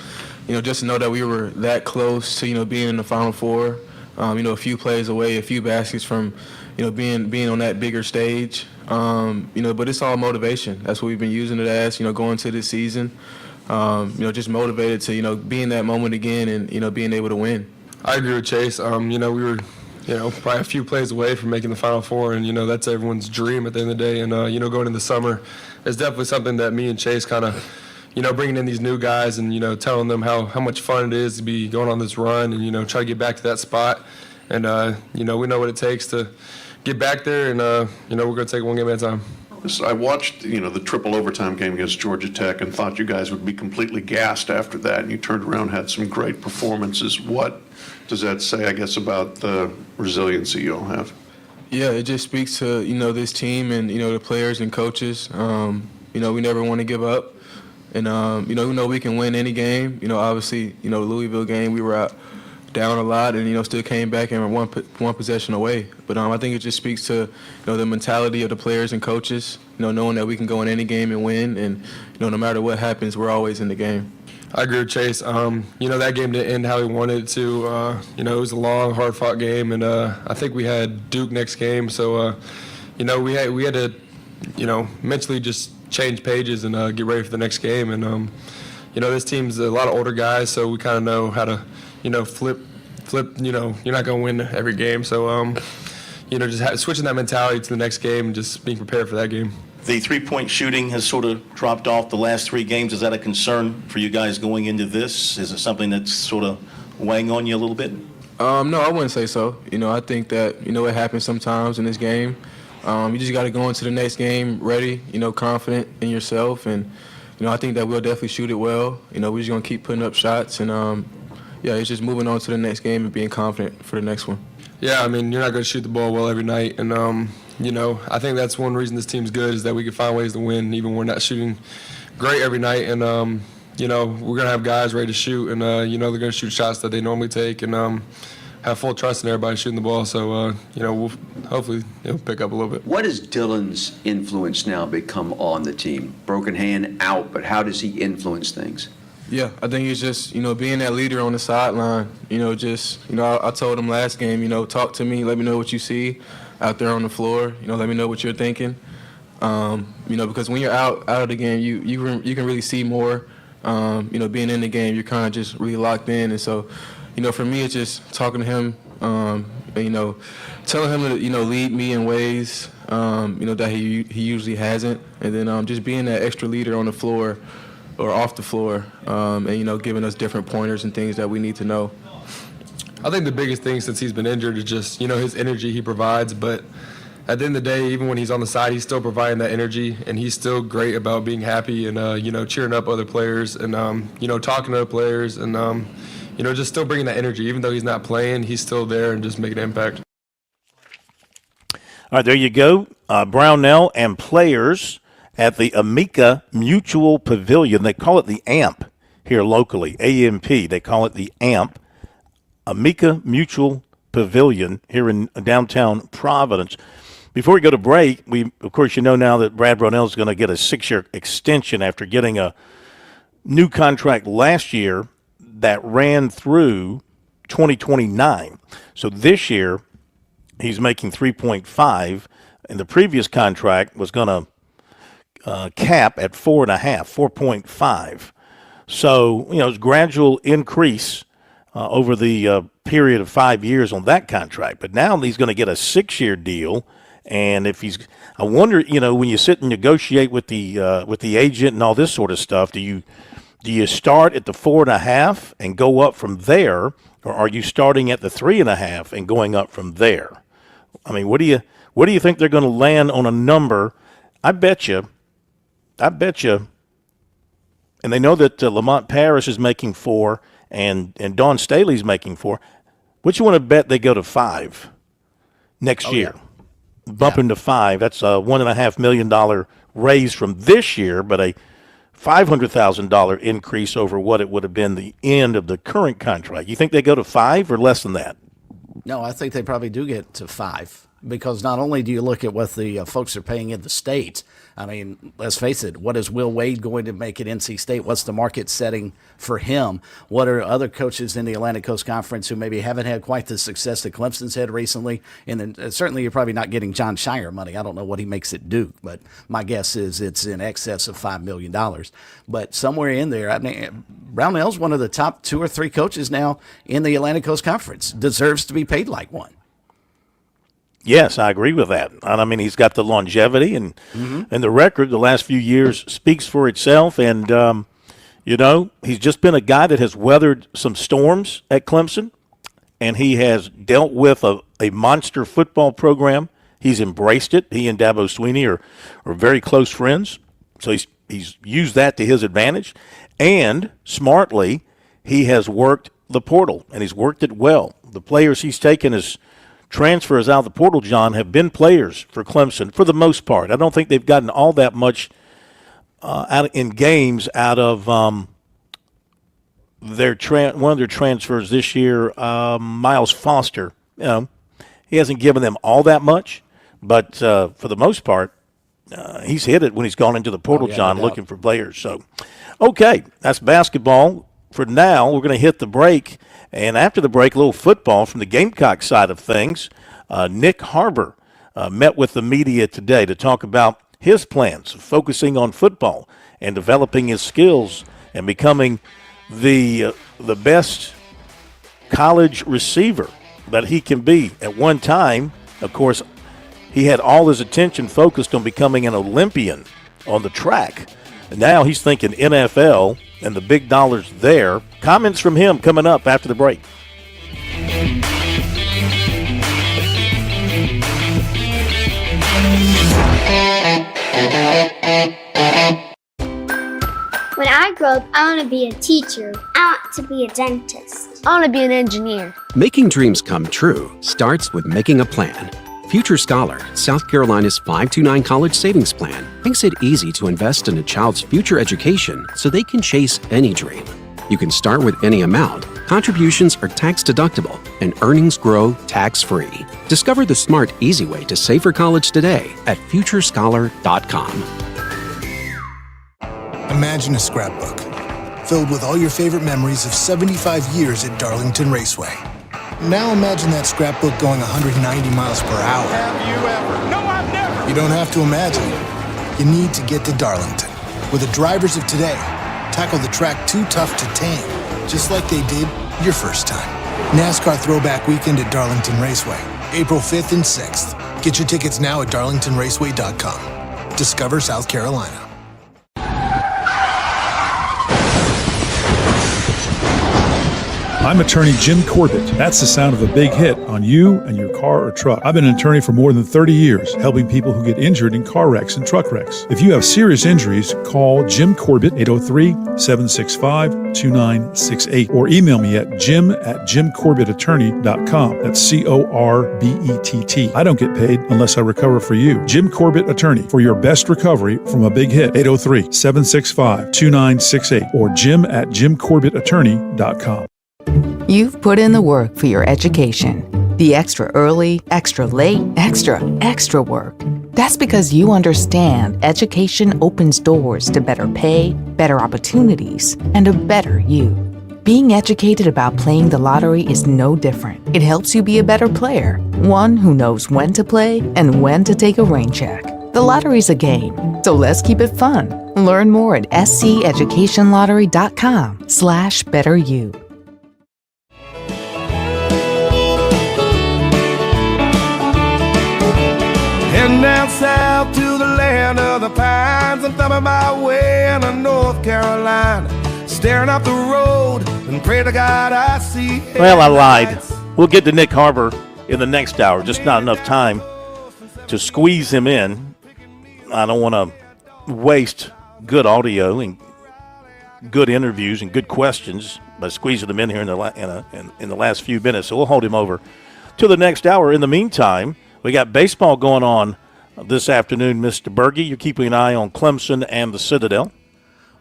Just to know that we were that close to, being in the Final Four, a few plays away, a few baskets from, being on that bigger stage. But it's all motivation. That's what we've been using it as, going to this season. Just motivated to, be in that moment again and, being able to win. I agree with Chase. We were probably a few plays away from making the Final Four, and that's everyone's dream at the end of the day. And going into the summer is definitely something that me and Chase kind of, bringing in these new guys and telling them how much fun it is to be going on this run and try to get back to that spot. And we know what it takes to get back there, and we're going to take one game at a time. I watched, the triple overtime game against Georgia Tech and thought you guys would be completely gassed after that, and you turned around and had some great performances. What does that say, I guess, about the resiliency you'll have? Yeah, it just speaks to, this team and, the players and coaches. We never want to give up. And, we know we can win any game. Obviously, Louisville game, we were out down a lot and, still came back and were one possession away. But I think it just speaks to, the mentality of the players and coaches, knowing that we can go in any game and win. And, no matter what happens, we're always in the game. I agree with Chase. That game didn't end how we wanted it to. It was a long, hard-fought game, and I think we had Duke next game. So, we had to, mentally just change pages and get ready for the next game. And, this team's a lot of older guys, so we kind of know how to, flip. You're not going to win every game. So, just switching that mentality to the next game and just being prepared for that game. The three-point shooting has sort of dropped off the last 3 games. Is that a concern for you guys going into this? Is it something that's sort of weighing on you a little bit? No, I wouldn't say so. I think that, it happens sometimes in this game. You just got to go into the next game ready, confident in yourself. And, I think that we'll definitely shoot it well. We're just going to keep putting up shots. And, it's just moving on to the next game and being confident for the next one. Yeah, you're not going to shoot the ball well every night. And, I think that's one reason this team's good is that we can find ways to win even when we're not shooting great every night. And, we're going to have guys ready to shoot. And, they're going to shoot shots that they normally take and have full trust in everybody shooting the ball. So, we'll hopefully pick up a little bit. What has Dylan's influence now become on the team? Broken hand out, but how does he influence things? Yeah, I think it's just, being that leader on the sideline, I told him last game, talk to me, let me know what you see out there on the floor, let me know what you're thinking, because when you're out of the game, you can really see more, being in the game, you're kind of just really locked in. And so, for me, it's just talking to him, and, telling him to, lead me in ways, that he usually hasn't, and then just being that extra leader on the floor or off the floor, and, giving us different pointers and things that we need to know. I think the biggest thing since he's been injured is just, his energy he provides. But at the end of the day, even when he's on the side, he's still providing that energy, and he's still great about being happy and, cheering up other players and, talking to other players and, just still bringing that energy. Even though he's not playing, he's still there and just making an impact. All right, there you go. Brownell and players at the Amica Mutual Pavilion. They call it the AMP here locally, AMP. They call it the AMP, Amica Mutual Pavilion here in downtown Providence. Before we go to break, of course, now that Brad Brownell is going to get a 6-year extension after getting a new contract last year that ran through 2029. So this year, he's making 3.5, and the previous contract was going to cap at 4.5. So, it's a gradual increase over the period of 5 years on that contract. But now he's going to get a 6-year deal. And I wonder, when you sit and negotiate with the agent and all this sort of stuff, do you start at the 4.5 and go up from there, or are you starting at the 3.5 and going up from there? What do you think they're going to land on a number? I bet you, and they know that Lamont Paris is making 4 and Dawn Staley's making 4. What you want to bet they go to 5 next year? Yeah. Bump into 5. That's a $1.5 million raise from this year, but a $500,000 increase over what it would have been the end of the current contract. You think they go to 5 or less than that? No, I think they probably do get to 5. Because not only do you look at what the folks are paying in the state, let's face it, what is Will Wade going to make at NC State? What's the market setting for him? What are other coaches in the Atlantic Coast Conference who maybe haven't had quite the success that Clemson's had recently? And then certainly you're probably not getting John Shire money. I don't know what he makes at Duke, but my guess is it's in excess of $5 million. But somewhere in there, Brownell's one of the top 2 or 3 coaches now in the Atlantic Coast Conference. Deserves to be paid like one. Yes, I agree with that. And I mean, he's got the longevity and the record the last few years speaks for itself. And, he's just been a guy that has weathered some storms at Clemson, and he has dealt with a monster football program. He's embraced it. He and Dabo Swinney are very close friends, so he's used that to his advantage. And smartly, he has worked the portal, and he's worked it well. The players he's taken as transfers out of the portal, John, have been players for Clemson for the most part. I don't think they've gotten all that much in games out of one of their transfers this year, Miles Foster. He hasn't given them all that much, but for the most part, he's hit it when he's gone into the portal, John, no doubt. looking for players. So, okay, that's basketball. For now, we're going to hit the break, and after the break, a little football from the Gamecock side of things. Nick Harbor met with the media today to talk about his plans, focusing on football and developing his skills and becoming the best college receiver that he can be. At one time, of course, he had all his attention focused on becoming an Olympian on the track. And now he's thinking NFL and the big dollars there. Comments from him coming up after the break. When I grow up, I want to be a teacher. I want to be a dentist. I want to be an engineer. Making dreams come true starts with making a plan. Future Scholar, South Carolina's 529 college savings plan, makes it easy to invest in a child's future education so they can chase any dream. You can start with any amount, contributions are tax deductible, and earnings grow tax-free. Discover the smart, easy way to save for college today at futurescholar.com. Imagine a scrapbook filled with all your favorite memories of 75 years at Darlington Raceway. Now imagine that scrapbook going 190 miles per hour. Have you ever? No, I've never. You don't have to imagine it. You need to get to Darlington, where the drivers of today tackle the track too tough to tame, just like they did your first time. NASCAR Throwback Weekend at Darlington Raceway, April 5th and 6th. Get your tickets now at darlingtonraceway.com. Discover South Carolina. I'm attorney Jim Corbett. That's the sound of a big hit on you and your car or truck. I've been an attorney for more than 30 years, helping people who get injured in car wrecks and truck wrecks. If you have serious injuries, call Jim Corbett, 803-765-2968, or email me at jim@jimcorbettattorney.com. That's CORBETT. I don't get paid unless I recover for you. Jim Corbett Attorney, for your best recovery from a big hit, 803-765-2968, or jim@jimcorbettattorney.com. You've put in the work for your education. The extra early, extra late, extra work. That's because you understand education opens doors to better pay, better opportunities, and a better you. Being educated about playing the lottery is no different. It helps you be a better player, one who knows when to play and when to take a rain check. The lottery's a game, so let's keep it fun. Learn more at sceducationlottery.com/betteryou. Heading down south to the land of the pines. I'm thumbing my way into North Carolina, staring up the road and pray to God I see. Well, I lied. We'll get to Nick Harbor in the next hour. Just not enough time to squeeze him in. I don't want to waste good audio and good interviews and good questions by squeezing them in here in the last few minutes. So we'll hold him over to the next hour. In the meantime, we got baseball going on this afternoon, Mr. Berge. You're keeping an eye on Clemson and the Citadel.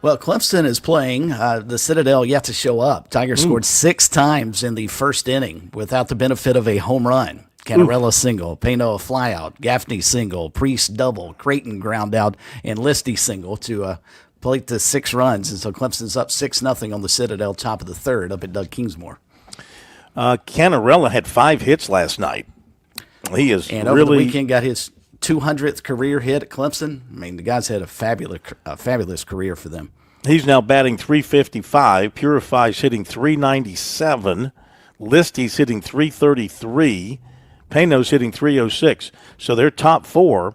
Well, Clemson is playing. The Citadel yet to show up. Tigers scored 6 times in the first inning without the benefit of a home run. Canarella single, Pano a flyout, Gaffney single, Priest double, Creighton ground out, and Listy single to plate to 6 runs. And so Clemson's up 6-0 on the Citadel, top of the third, up at Doug Kingsmore. Canarella had 5 hits last night. He is and really, over the weekend got his 200th career hit at Clemson. I mean, the guy's had a fabulous career for them. He's now batting .355. Purify's hitting .397. Listy's hitting .333. Pano's hitting 306. So their top 4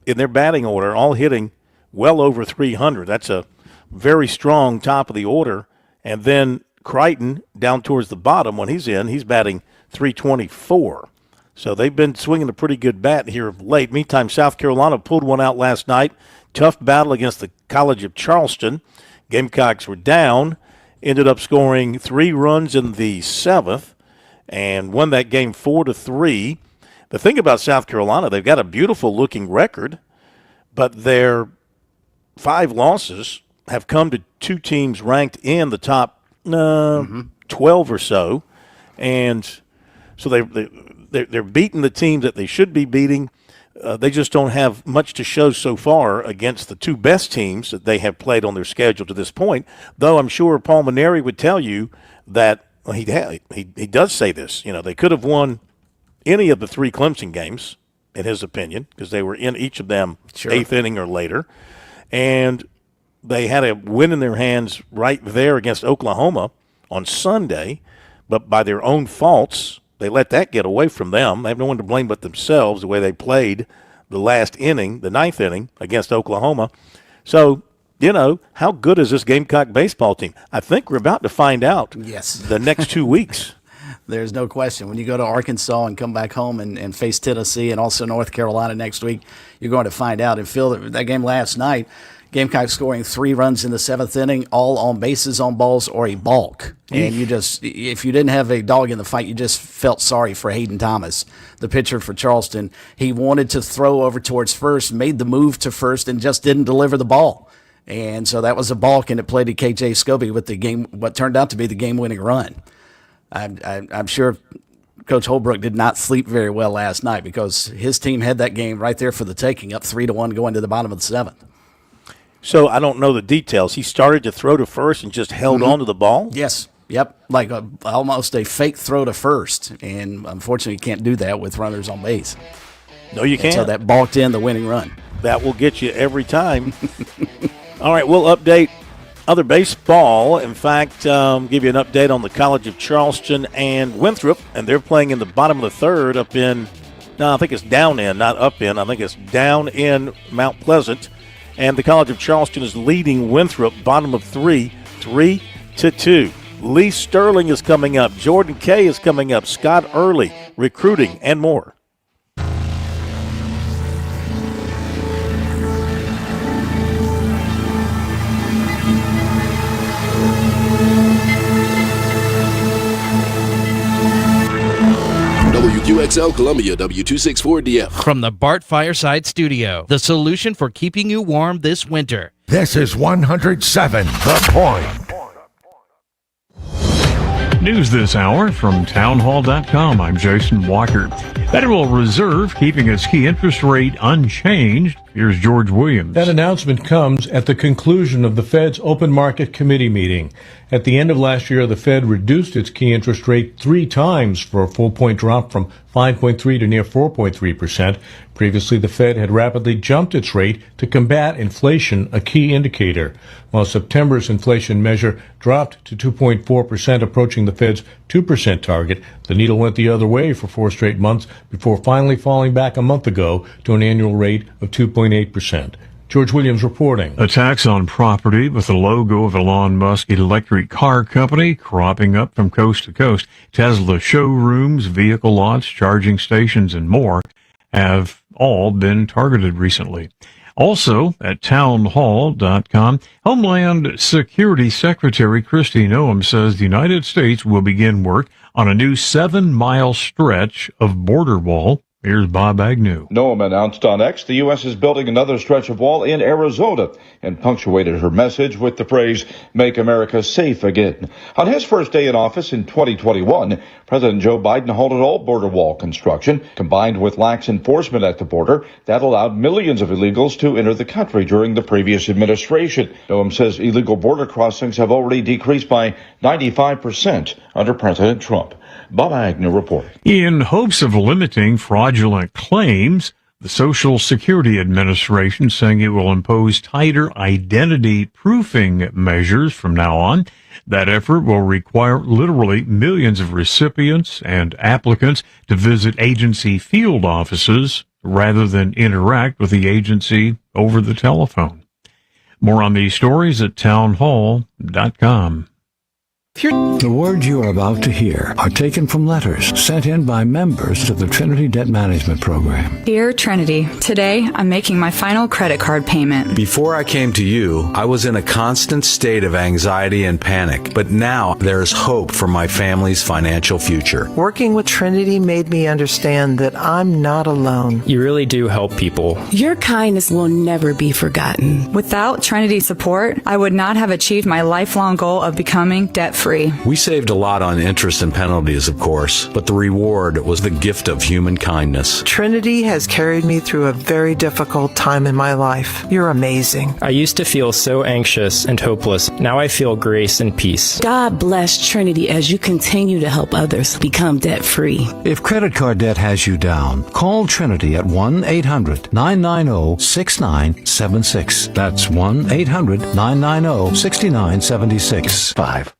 in their batting order all hitting well over 300. That's a very strong top of the order. And then Crichton down towards the bottom when he's in, he's batting 324. So they've been swinging a pretty good bat here of late. Meantime, South Carolina pulled one out last night. Tough battle against the College of Charleston. Gamecocks were down, ended up scoring 3 runs in the 7th, and won that game 4-3. The thing about South Carolina, they've got a beautiful-looking record, but their 5 losses have come to 2 teams ranked in the top 12 or so, and so they're beating the teams that they should be beating. They just don't have much to show so far against the 2 best teams that they have played on their schedule to this point, though I'm sure Paul Maneri would tell you that he does say this. They could have won any of the 3 Clemson games, in his opinion, because they were in each of them 8th inning or later. And they had a win in their hands right there against Oklahoma on Sunday, but by their own faults, they let that get away from them. They have no one to blame but themselves, the way they played the last inning, the 9th inning, against Oklahoma. So, how good is this Gamecock baseball team? I think we're about to find out the next 2 weeks. There's no question. When you go to Arkansas and come back home and face Tennessee and also North Carolina next week, you're going to find out. And Phil, that game last night, Gamecock scoring 3 runs in the 7th inning, all on bases, on balls, or a balk. And if you didn't have a dog in the fight, you just felt sorry for Hayden Thomas, the pitcher for Charleston. He wanted to throw over towards first, made the move to first, and just didn't deliver the ball. And so that was a balk, and it played to KJ Scobie with what turned out to be the game-winning run. I'm sure Coach Holbrook did not sleep very well last night because his team had that game right there for the taking, up 3-1 going to the bottom of the 7th. So I don't know the details. He started to throw to first and just held on to the ball? Yes. Yep. Like almost a fake throw to first. And unfortunately, you can't do that with runners on base. No, you can't. So that balked in the winning run. That will get you every time. All right, we'll update other baseball. In fact, give you an update on the College of Charleston and Winthrop. And they're playing in the bottom of the 3rd up in, no, I think it's down in, not up in. I think it's down in Mount Pleasant. And the College of Charleston is leading Winthrop, bottom of 3, 3-2. Lee Sterling is coming up. Jordan Kay is coming up. Scott Early, recruiting, and more. WQXL Columbia, W264DF. From the Bart Fireside Studio, the solution for keeping you warm this winter. This is 107 The Point. News this hour from townhall.com. I'm Jason Walker. Federal Reserve keeping its key interest rate unchanged. Here's George Williams. That announcement comes at the conclusion of the Fed's Open Market Committee meeting. At the end of last year, the Fed reduced its key interest rate 3 times for a full point drop from 5.3 to near 4.3%. Previously, the Fed had rapidly jumped its rate to combat inflation, a key indicator. While September's inflation measure dropped to 2.4%, approaching the Fed's 2% target, the needle went the other way for 4 straight months before finally falling back a month ago to an annual rate of 2.8%. George Williams reporting. A tax on property with the logo of Elon Musk electric car company cropping up from coast to coast. Tesla showrooms, vehicle lots, charging stations, and more have all been targeted recently. Also, at townhall.com, Homeland Security Secretary Kristi Noem says the United States will begin work on a new 7-mile stretch of border wall. Here's Bob Agnew. Noem announced on X the U.S. is building another stretch of wall in Arizona and punctuated her message with the phrase, "Make America safe again." On his first day in office in 2021, President Joe Biden halted all border wall construction, combined with lax enforcement at the border that allowed millions of illegals to enter the country during the previous administration. Noem says illegal border crossings have already decreased by 95% under President Trump. Bob Agnew reporting. In hopes of limiting fraudulent claims, the Social Security Administration saying it will impose tighter identity proofing measures from now on. That effort will require literally millions of recipients and applicants to visit agency field offices rather than interact with the agency over the telephone. More on these stories at townhall.com. The words you are about to hear are taken from letters sent in by members of the Trinity Debt Management Program. Dear Trinity, today I'm making my final credit card payment. Before I came to you, I was in a constant state of anxiety and panic, but now there is hope for my family's financial future. Working with Trinity made me understand that I'm not alone. You really do help people. Your kindness will never be forgotten. Without Trinity's support, I would not have achieved my lifelong goal of becoming debt-free. We saved a lot on interest and penalties, of course, but the reward was the gift of human kindness. Trinity has carried me through a very difficult time in my life. You're amazing. I used to feel so anxious and hopeless. Now I feel grace and peace. God bless Trinity as you continue to help others become debt-free. If credit card debt has you down, call Trinity at 1-800-990-6976. That's 1-800-990-6976. 5.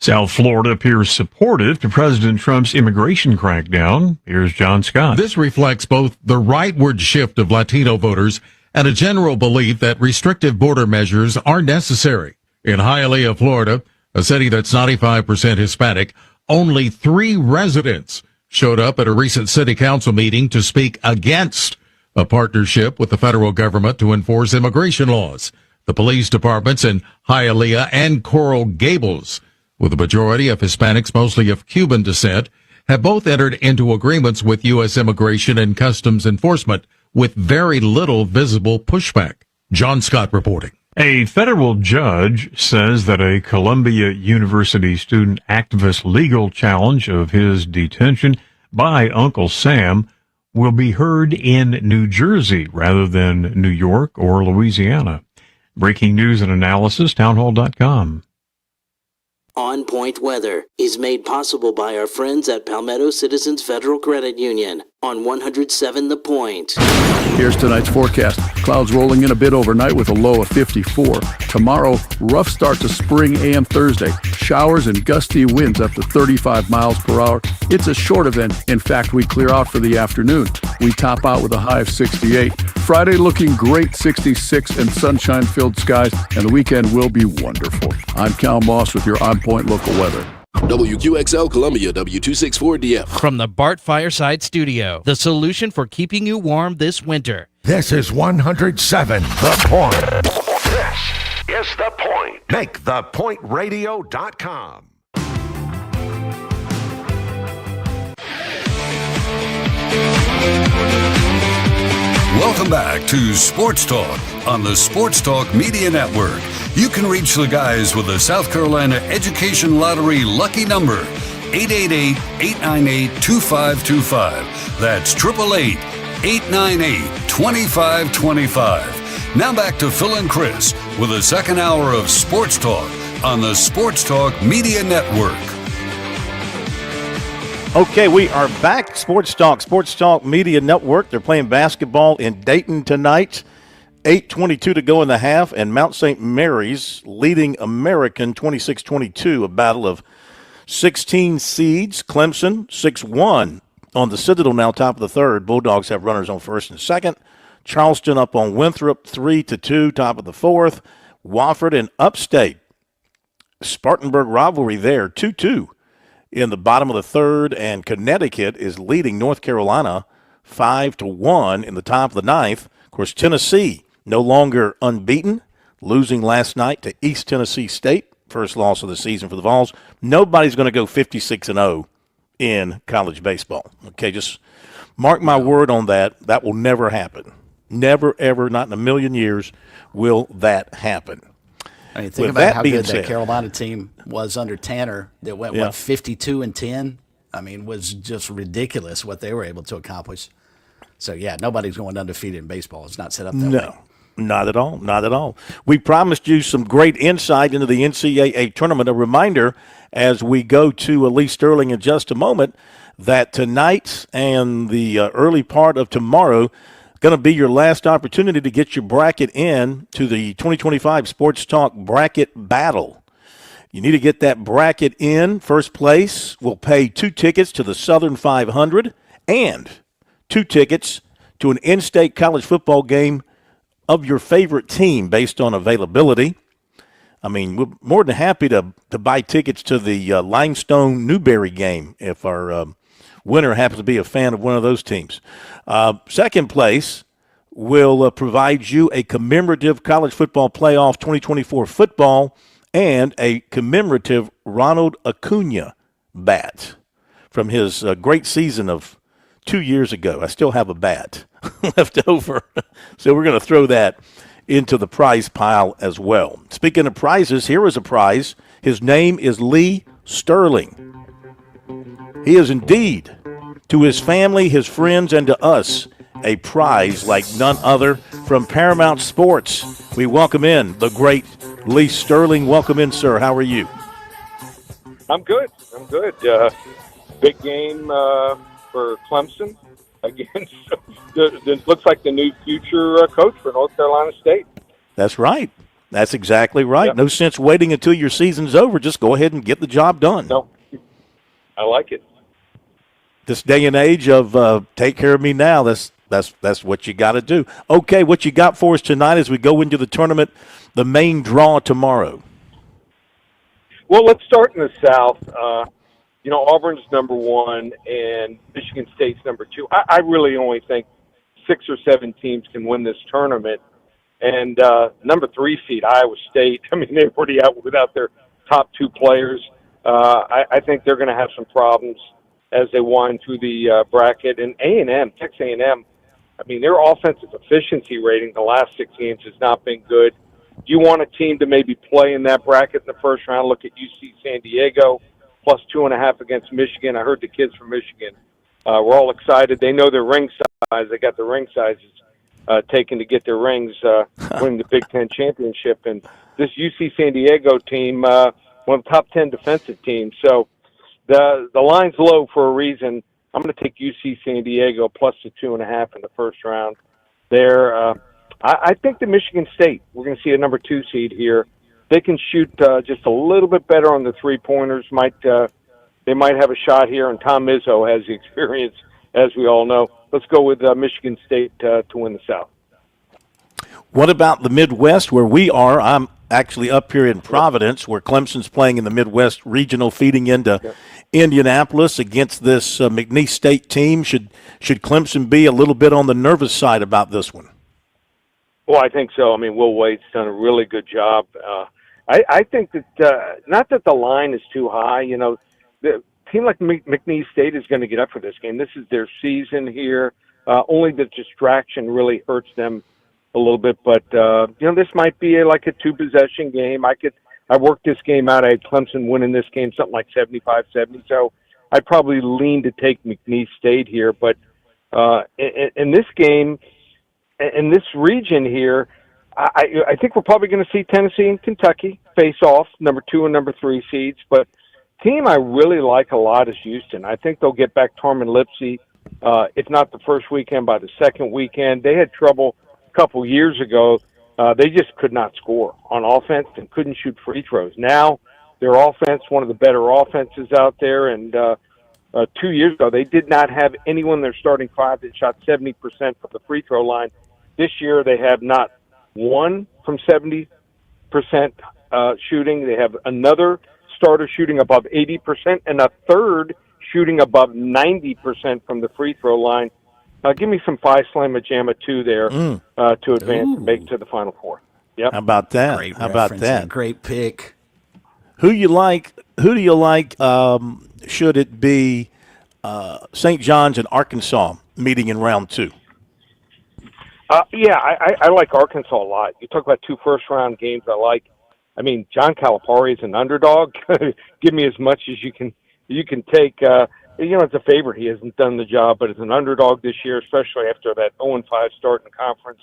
South Florida appears supportive to President Trump's immigration crackdown. Here's John Scott. This reflects both the rightward shift of Latino voters and a general belief that restrictive border measures are necessary. In Hialeah, Florida, a city that's 95% Hispanic, only 3 residents showed up at a recent city council meeting to speak against a partnership with the federal government to enforce immigration laws. The police departments in Hialeah and Coral Gables, with a majority of Hispanics, mostly of Cuban descent, have both entered into agreements with U.S. Immigration and Customs Enforcement with very little visible pushback. John Scott reporting. A federal judge says that a Columbia University student activist legal challenge of his detention by Uncle Sam will be heard in New Jersey rather than New York or Louisiana. Breaking news and analysis, townhall.com. On Point Weather is made possible by our friends at Palmetto Citizens Federal Credit Union on 107 The Point. Here's tonight's forecast. Clouds rolling in a bit overnight with a low of 54. Tomorrow, rough start to spring and Thursday. Showers and gusty winds up to 35 miles per hour. It's a short event. In fact, we clear out for the afternoon. We top out with a high of 68. Friday looking great, 66 and sunshine-filled skies, and the weekend will be wonderful. I'm Cal Moss with your On Point local weather. WQXL Columbia, W264DF. From the Bart Fireside Studio, the solution for keeping you warm this winter. This is 107 The Point. This is The Point. Make thepointradio.com. Welcome back to Sports Talk on the Sports Talk Media Network. You can reach the guys with the South Carolina Education Lottery lucky number, 888-898-2525. That's 888-898-2525. Now back to Phil and Chris with the second hour of Sports Talk on the Sports Talk Media Network. Okay, we are back. Sports Talk Media Network. They're playing basketball in Dayton tonight. 8:22 to go in the half, and Mount St. Mary's leading American 26-22, a battle of 16 seeds. Clemson 6-1 on the Citadel now, top of the third. Bulldogs have runners on first and second. Charleston up on Winthrop 3-2, top of the fourth. Wofford and Upstate. Spartanburg rivalry there, 2-2 in the bottom of the third, and Connecticut is leading North Carolina 5-1 in the top of the ninth. Of course, Tennessee no longer unbeaten, losing last night to East Tennessee State, first loss of the season for the Vols. Nobody's going to go 56-0 in college baseball. Okay, just mark my word on that. That will never happen. Never, ever, not in a million years will that happen. I mean, think about how good that Carolina team was under Tanner that went, 52-10? I mean, was just ridiculous what they were able to accomplish. So, yeah, nobody's going undefeated in baseball. It's not set up that way. No, not at all. Not at all. We promised you some great insight into the NCAA tournament. A reminder, as we go to Lee Sterling in just a moment, that tonight and the early part of tomorrow, going to be your last opportunity to get your bracket in to the 2025 Sports Talk Bracket Battle. You need to get that bracket in. First place will pay 2 tickets to the Southern 500 and 2 tickets to an in-state college football game of your favorite team based on availability. I mean, we're more than happy to buy tickets to the Limestone Newberry game if our winner happens to be a fan of one of those teams. Second place will provide you a commemorative College Football Playoff 2024 football and a commemorative Ronald Acuna bat from his great season of 2 years ago. I still have a bat left over, so we're going to throw that into the prize pile as well. Speaking of prizes, here is a prize. His name is Lee Sterling. He is indeed, to his family, his friends, and to us, a prize like none other from Paramount Sports. We welcome in the great Lee Sterling. Welcome in, sir. How are you? I'm good. Big game for Clemson against it looks like the new future coach for North Carolina State. That's right. That's exactly right. Yep. No sense waiting until your season's over. Just go ahead and get the job done. No, I like it. This day and age of take care of me now, that's what you got to do. Okay, what you got for us tonight as we go into the tournament, the main draw tomorrow? Well, let's start in the South. Auburn's number 1 and Michigan State's number 2. I really only think 6 or 7 teams can win this tournament. And number 3 seed, Iowa State, I mean, they're already out without their top 2 players. I think they're going to have some problems as they wind through the bracket. And A&M, Texas A&M, I mean, their offensive efficiency rating the last 6 games has not been good. Do you want a team to maybe play in that bracket in the first round? Look at UC San Diego, plus 2.5 against Michigan. I heard the kids from Michigan were all excited. They know their ring size. They got the ring sizes taken to get their rings, winning the Big Ten championship. And this UC San Diego team, one of the top 10 defensive teams. So the line's low for a reason. I'm going to take UC San Diego plus the 2.5 in the first round. There, I think the Michigan State, we're going to see a number 2 seed here. They can shoot just a little bit better on the three-pointers. They might have a shot here, and Tom Izzo has the experience, as we all know. Let's go with Michigan State to win the South. What about the Midwest where we are? I'm actually up here in Providence where Clemson's playing in the Midwest Regional, feeding into Indianapolis against this McNeese State team. Should Clemson be a little bit on the nervous side about this one? Well, I think so. I mean, Will Wade's done a really good job. I think that not that the line is too high. The team like McNeese State is going to get up for this game. This is their season here. Only the distraction really hurts them a little bit. But this might be like a 2-possession game. I worked this game out. I had Clemson winning this game something like 75-70. So I'd probably lean to take McNeese State here. But in this game, in this region here, I think we're probably going to see Tennessee and Kentucky face off, number 2 and number 3 seeds. But team I really like a lot is Houston. I think they'll get back Tormund Lipsey, if not the first weekend, by the second weekend. They had trouble a couple years ago. They just could not score on offense and couldn't shoot free throws. Now their offense, one of the better offenses out there, and 2 years ago they did not have anyone in their starting 5 that shot 70% from the free throw line. This year they have not one from 70% shooting. They have another starter shooting above 80% and a third shooting above 90% from the free throw line. Give me some Phi Slamma Jamma 2 there to advance and make it to the Final Four. Yep. How about that? Great How about reference that? and great pick. Who do you like? Should it be St. John's and Arkansas meeting in round 2? I like Arkansas a lot. You talk about 2 first-round games I like. I mean, John Calipari is an underdog. Give me as much as you can take. It's a favorite. He hasn't done the job, but as an underdog this year, especially after that 0-5 start in the conference,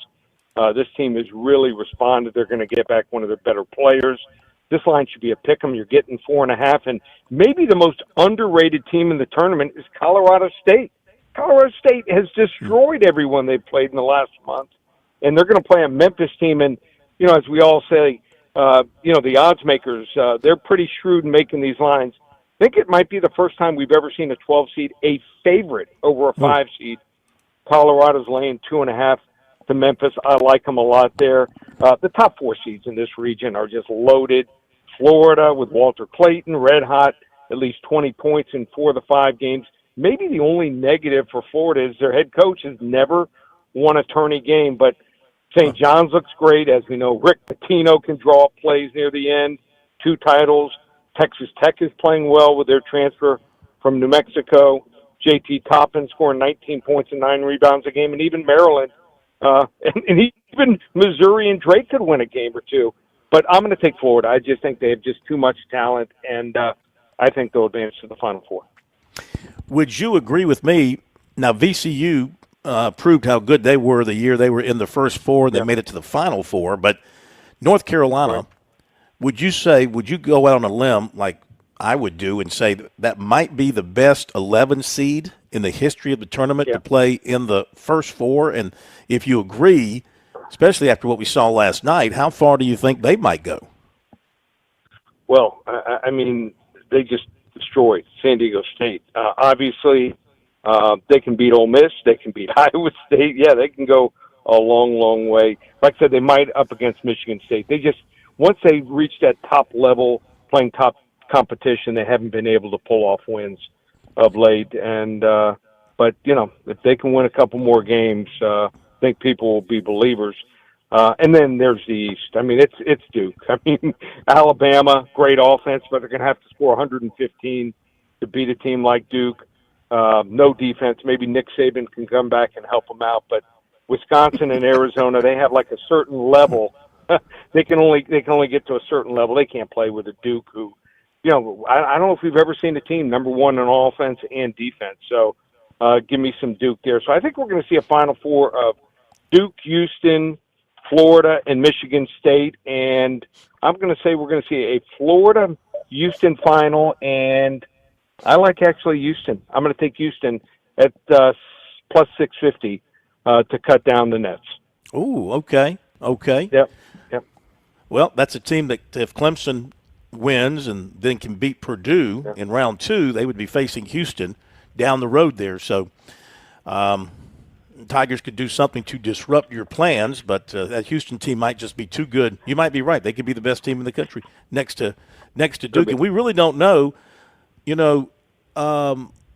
this team has really responded. They're going to get back one of their better players. This line should be a pick 'em. You're getting 4.5, and maybe the most underrated team in the tournament is Colorado State. Colorado State has destroyed everyone they've played in the last month, and they're going to play a Memphis team. And, as we all say, the odds makers, they're pretty shrewd in making these lines. I think it might be the first time we've ever seen a 12 seed a favorite over a 5 seed. Colorado's laying 2.5 to Memphis. I like them a lot there. The top 4 seeds in this region are just loaded. Florida with Walter Clayton, red hot, at least 20 points in 4 of the 5 games. Maybe the only negative for Florida is their head coach has never won a tourney game, but St. John's looks great. As we know, Rick Pitino can draw up plays near the end. 2 titles. Texas Tech is playing well with their transfer from New Mexico. J.T. Toppin scoring 19 points and 9 rebounds a game, and even Maryland. And even Missouri and Drake could win a game or 2. But I'm going to take Florida. I just think they have just too much talent, and I think they'll advance to the Final Four. Would you agree with me? Now, VCU proved how good they were the year they were in the first 4. They made it to the Final Four. But North Carolina, would you go out on a limb like I would do and say that might be the best 11 seed in the history of the tournament to play in the first 4? And if you agree, especially after what we saw last night, how far do you think they might go? Well, I mean, they just destroyed San Diego State. Obviously, they can beat Ole Miss. They can beat Iowa State. Yeah, they can go a long, long way. Like I said, they might up against Michigan State. They just, once they reach that top level, playing top competition, they haven't been able to pull off wins of late. And but if they can win a couple more games, I think people will be believers. And then there's the East. I mean, it's Duke. I mean, Alabama, great offense, but they're going to have to score 115 to beat a team like Duke. No defense. Maybe Nick Saban can come back and help them out. But Wisconsin and Arizona, they have like a certain level. They can only get to a certain level. They can't play with a Duke who, I don't know if we've ever seen a team number 1 in offense and defense. So give me some Duke there. So I think we're going to see a Final Four of Duke, Houston, Florida, and Michigan State. And I'm going to say we're going to see a Florida-Houston final, and I like actually Houston. I'm going to take Houston at plus 650 to cut down the nets. Ooh, okay. Yep. Well, that's a team that if Clemson wins and then can beat Purdue in round 2, they would be facing Houston down the road there. So Tigers could do something to disrupt your plans, but that Houston team might just be too good. You might be right. They could be the best team in the country next to Duke. And we really don't know.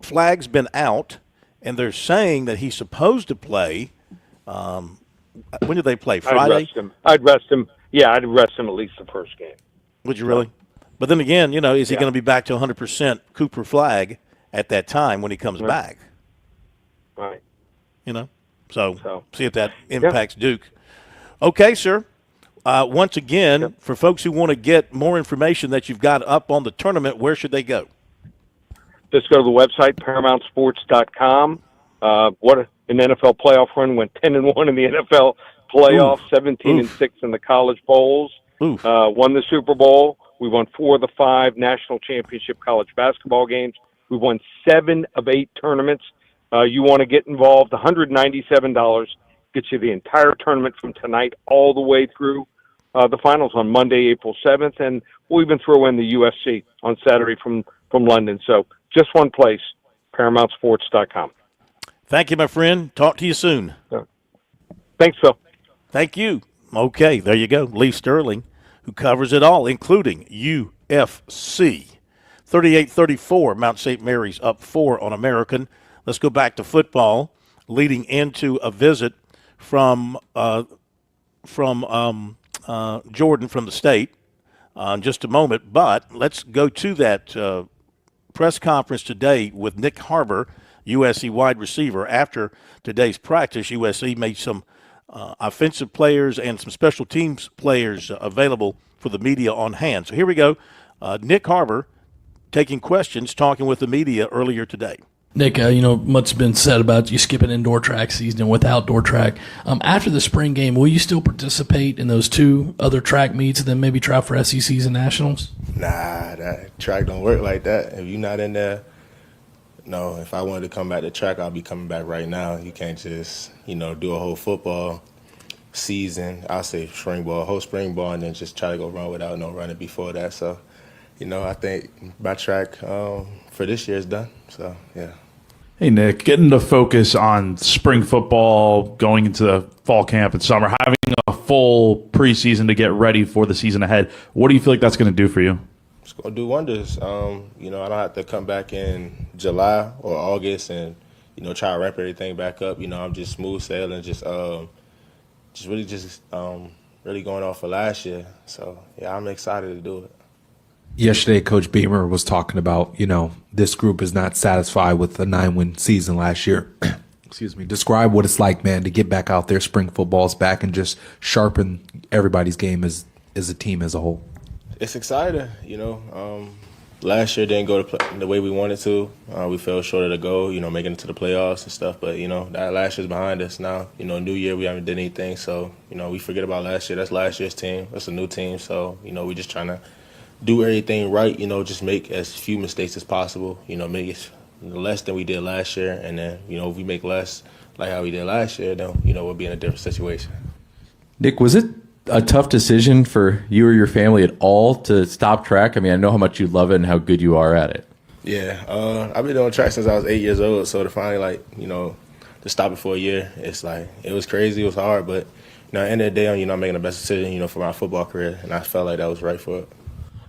Flag's been out, and they're saying that he's supposed to play. When did they play? Friday? I'd rest him. Yeah, I'd rest him at least the first game. Would you really? But then again, is he going to be back to 100% Cooper Flag at that time when he comes back? Right. So see if that impacts Duke. Okay, sir. Once again, for folks who want to get more information that you've got up on the tournament, where should they go? Just go to the website, ParamountSports.com. What an NFL playoff run. Went 10-1 in the NFL playoffs, 17-6 in the college bowls. Won the Super Bowl. We won 4 of the 5 national championship college basketball games. We won 7 of 8 tournaments. You want to get involved, $197 gets you the entire tournament from tonight all the way through the finals on Monday, April 7th, and we'll even throw in the UFC on Saturday from London. So just one place, ParamountSports.com. Thank you, my friend. Talk to you soon. Thanks, Phil. Thank you. Okay, there you go. Lee Sterling, who covers it all, including UFC. 38-34, Mount St. Mary's up 4 on American. Let's go back to football, leading into a visit from Jordan from the state in just a moment. But let's go to that press conference today with Nick Harbor, USC wide receiver. After today's practice, USC made some offensive players and some special teams players available for the media on hand. So here we go. Nick Harbor taking questions, talking with the media earlier today. Nick, much has been said about you skipping indoor track season with outdoor track. After the spring game, will you still participate in those 2 other track meets and then maybe try for SECs and nationals? Nah, that track don't work like that. If you're not in there, No, if I wanted to come back to track, I'll be coming back right now. You can't just, do a whole football season. I'll say whole spring ball, and then just try to go run without no running before that. So, I think my track for this year is done. So, yeah. Hey, Nick, getting to focus on spring football, going into the fall camp and summer, having a full preseason to get ready for the season ahead. What do you feel like that's going to do for you? It's going to do wonders. I don't have to come back in July or August and, try to ramp everything back up. I'm just smooth sailing, really going off of last year. So, yeah, I'm excited to do it. Yesterday, Coach Beamer was talking about, this group is not satisfied with the 9-win season last year. Excuse me. Describe what it's like, man, to get back out there, spring football's back, and just sharpen everybody's game as a team as a whole. It's exciting, Last year didn't go the way we wanted to. We fell short of the goal, making it to the playoffs and stuff. But, that last year's behind us now. New year, we haven't done anything. So, we forget about last year. That's last year's team. That's a new team. So, we're just trying to do everything right, just make as few mistakes as possible, make it less than we did last year. And then, if we make less like how we did last year, then, we'll be in a different situation. Nick, was it a tough decision for you or your family at all to stop track? I mean, I know how much you love it and how good you are at it. Yeah, I've been doing track since I was 8 years old. So to finally, to stop it for a year, it's it was crazy, it was hard. But, at the end of the day, I'm making the best decision, for my football career. And I felt like that was right for it.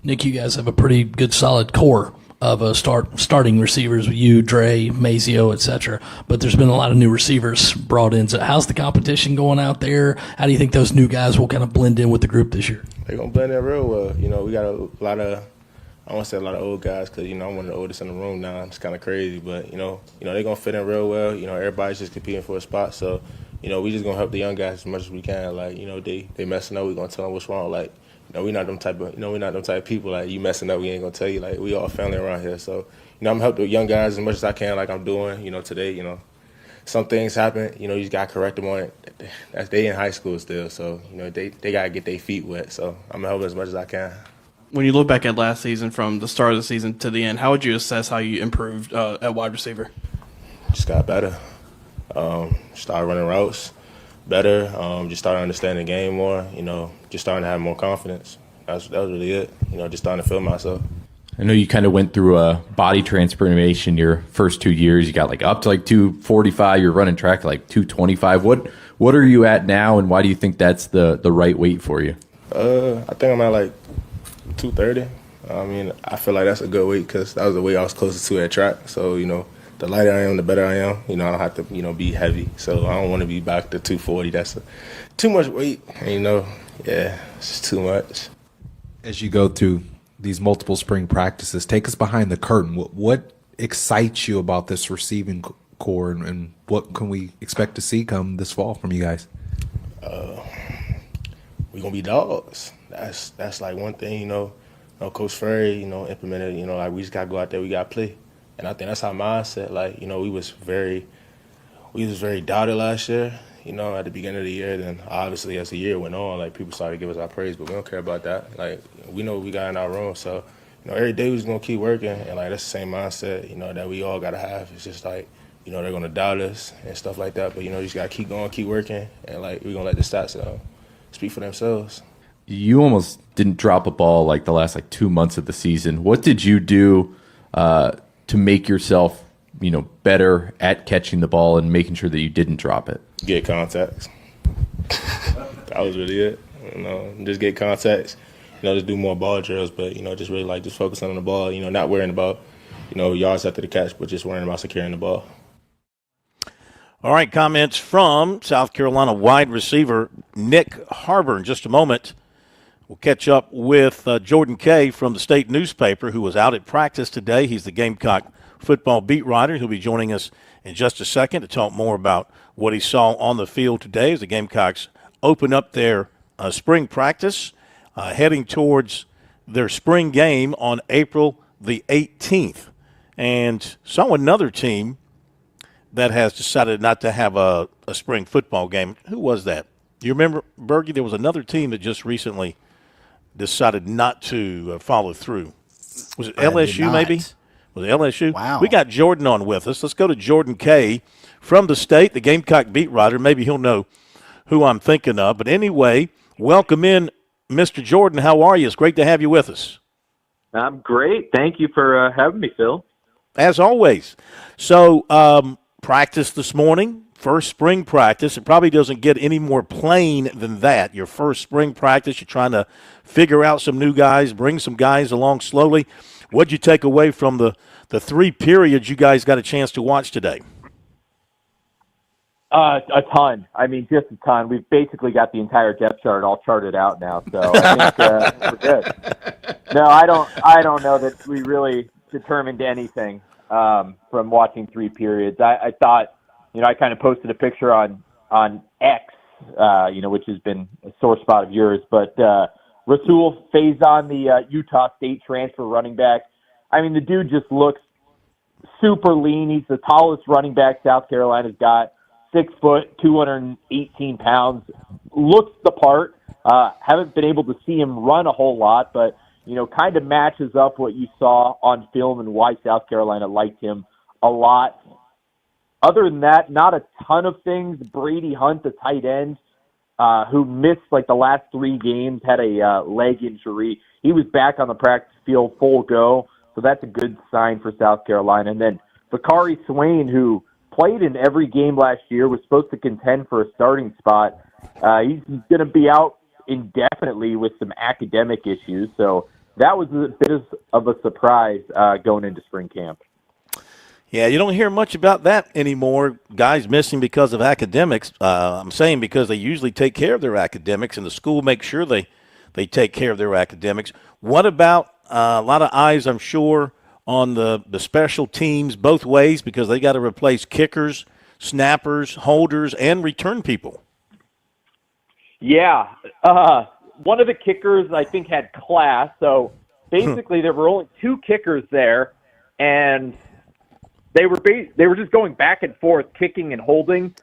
Nick, you guys have a pretty good, solid core of starting receivers with you, Dre, Mazio, etc. But there's been a lot of new receivers brought in. So how's the competition going out there? How do you think those new guys will kind of blend in with the group this year? They're going to blend in real well. We got a lot of, I won't say a lot of old guys because, I'm one of the oldest in the room now. It's kind of crazy. But, they're going to fit in real well. Everybody's just competing for a spot. So, we just going to help the young guys as much as we can. They messing up, we're going to tell them what's wrong. We're not them type of people. You messing up, we ain't gonna tell you. We all family around here. So, I'm helping the young guys as much as I can, like I'm doing. Today, some things happen. You just gotta correct them on it. They in high school still, so they gotta get their feet wet. So I'm gonna help as much as I can. When you look back at last season, from the start of the season to the end, how would you assess how you improved at wide receiver? Just got better. Started running routes better. Just started understanding the game more. Just starting to have more confidence. That was really it. Just starting to feel myself. I know you kind of went through a body transformation your first 2 years. You got up to 245. You're running track at 225. What are you at now, and why do you think that's the right weight for you? I think I'm at 230. I feel like that's a good weight because that was the weight I was closest to at track. So the lighter I am, the better I am. I don't have to be heavy. So I don't want to be back to 240. That's too much weight. And, yeah, it's just too much. As you go through these multiple spring practices, take us behind the curtain. What excites you about this receiving core, and what can we expect to see come this fall from you guys? We're going to be dogs. That's one thing, Coach Ferry, implemented, we just got to go out there, we got to play. And I think that's our mindset. We was very doubted last year, at the beginning of the year. Then obviously as the year went on, people started to give us our praise, but we don't care about that. We know what we got in our room. So, every day we just gonna keep working, and that's the same mindset, that we all gotta have. It's just they're gonna doubt us and stuff like that. But you just gotta keep going, keep working, and we're gonna let the stats speak for themselves. You almost didn't drop a ball the last 2 months of the season. What did you do to make yourself, better at catching the ball and making sure that you didn't drop it? Get contacts. That was really it. Just get contacts. Just do more ball drills, but just really just focusing on the ball. Not worrying about yards after the catch, but just worrying about securing the ball. All right, comments from South Carolina wide receiver Nick Harbor in just a moment. We'll catch up with Jordan Kay from the state newspaper, who was out at practice today. He's the Gamecock football beat writer. He'll be joining us in just a second to talk more about what he saw on the field today as the Gamecocks open up their spring practice, heading towards their spring game on April the 18th. And saw another team that has decided not to have a spring football game. Who was that? You remember, Bergie, there was another team that just recently decided not to follow through. Was it LSU maybe? Was it LSU? Wow. We got Jordan on with us. Let's go to Jordan K. from the state, the Gamecock beat writer. Maybe he'll know who I'm thinking of. But anyway, welcome in, Mr. Jordan. How are you? It's great to have you with us. I'm great. Thank you for having me, Phil. As always. So, practice this morning, first spring practice. It probably doesn't get any more plain than that. Your first spring practice, you're trying to figure out some new guys, bring some guys along slowly. What'd you take away from the 3 periods you guys got a chance to watch today? A ton. I mean, just a ton. We've basically got the entire depth chart all charted out now, so I think we're good. No, I don't know that we really determined anything from watching 3 periods. I thought, I kind of posted a picture on X, which has been a sore spot of yours, but Rasul Faison, the Utah State transfer running back. I mean, the dude just looks super lean. He's the tallest running back South Carolina's got. 6 foot, 218 pounds, looks the part. Haven't been able to see him run a whole lot, but, kind of matches up what you saw on film and why South Carolina liked him a lot. Other than that, not a ton of things. Brady Hunt, the tight end, who missed the last 3 games, had a leg injury. He was back on the practice field full go, so that's a good sign for South Carolina. And then Bakari Swain, who played in every game last year, was supposed to contend for a starting spot. He's going to be out indefinitely with some academic issues, so that was a bit of a surprise going into spring camp. Yeah, you don't hear much about that anymore, guys missing because of academics. I'm saying because they usually take care of their academics, and the school makes sure they take care of their academics. What about a lot of eyes, I'm sure, on the special teams both ways, because they got to replace kickers, snappers, holders, and return people? Yeah. One of the kickers, I think, had class. So basically there were only 2 kickers there, and they were just going back and forth, kicking and holding.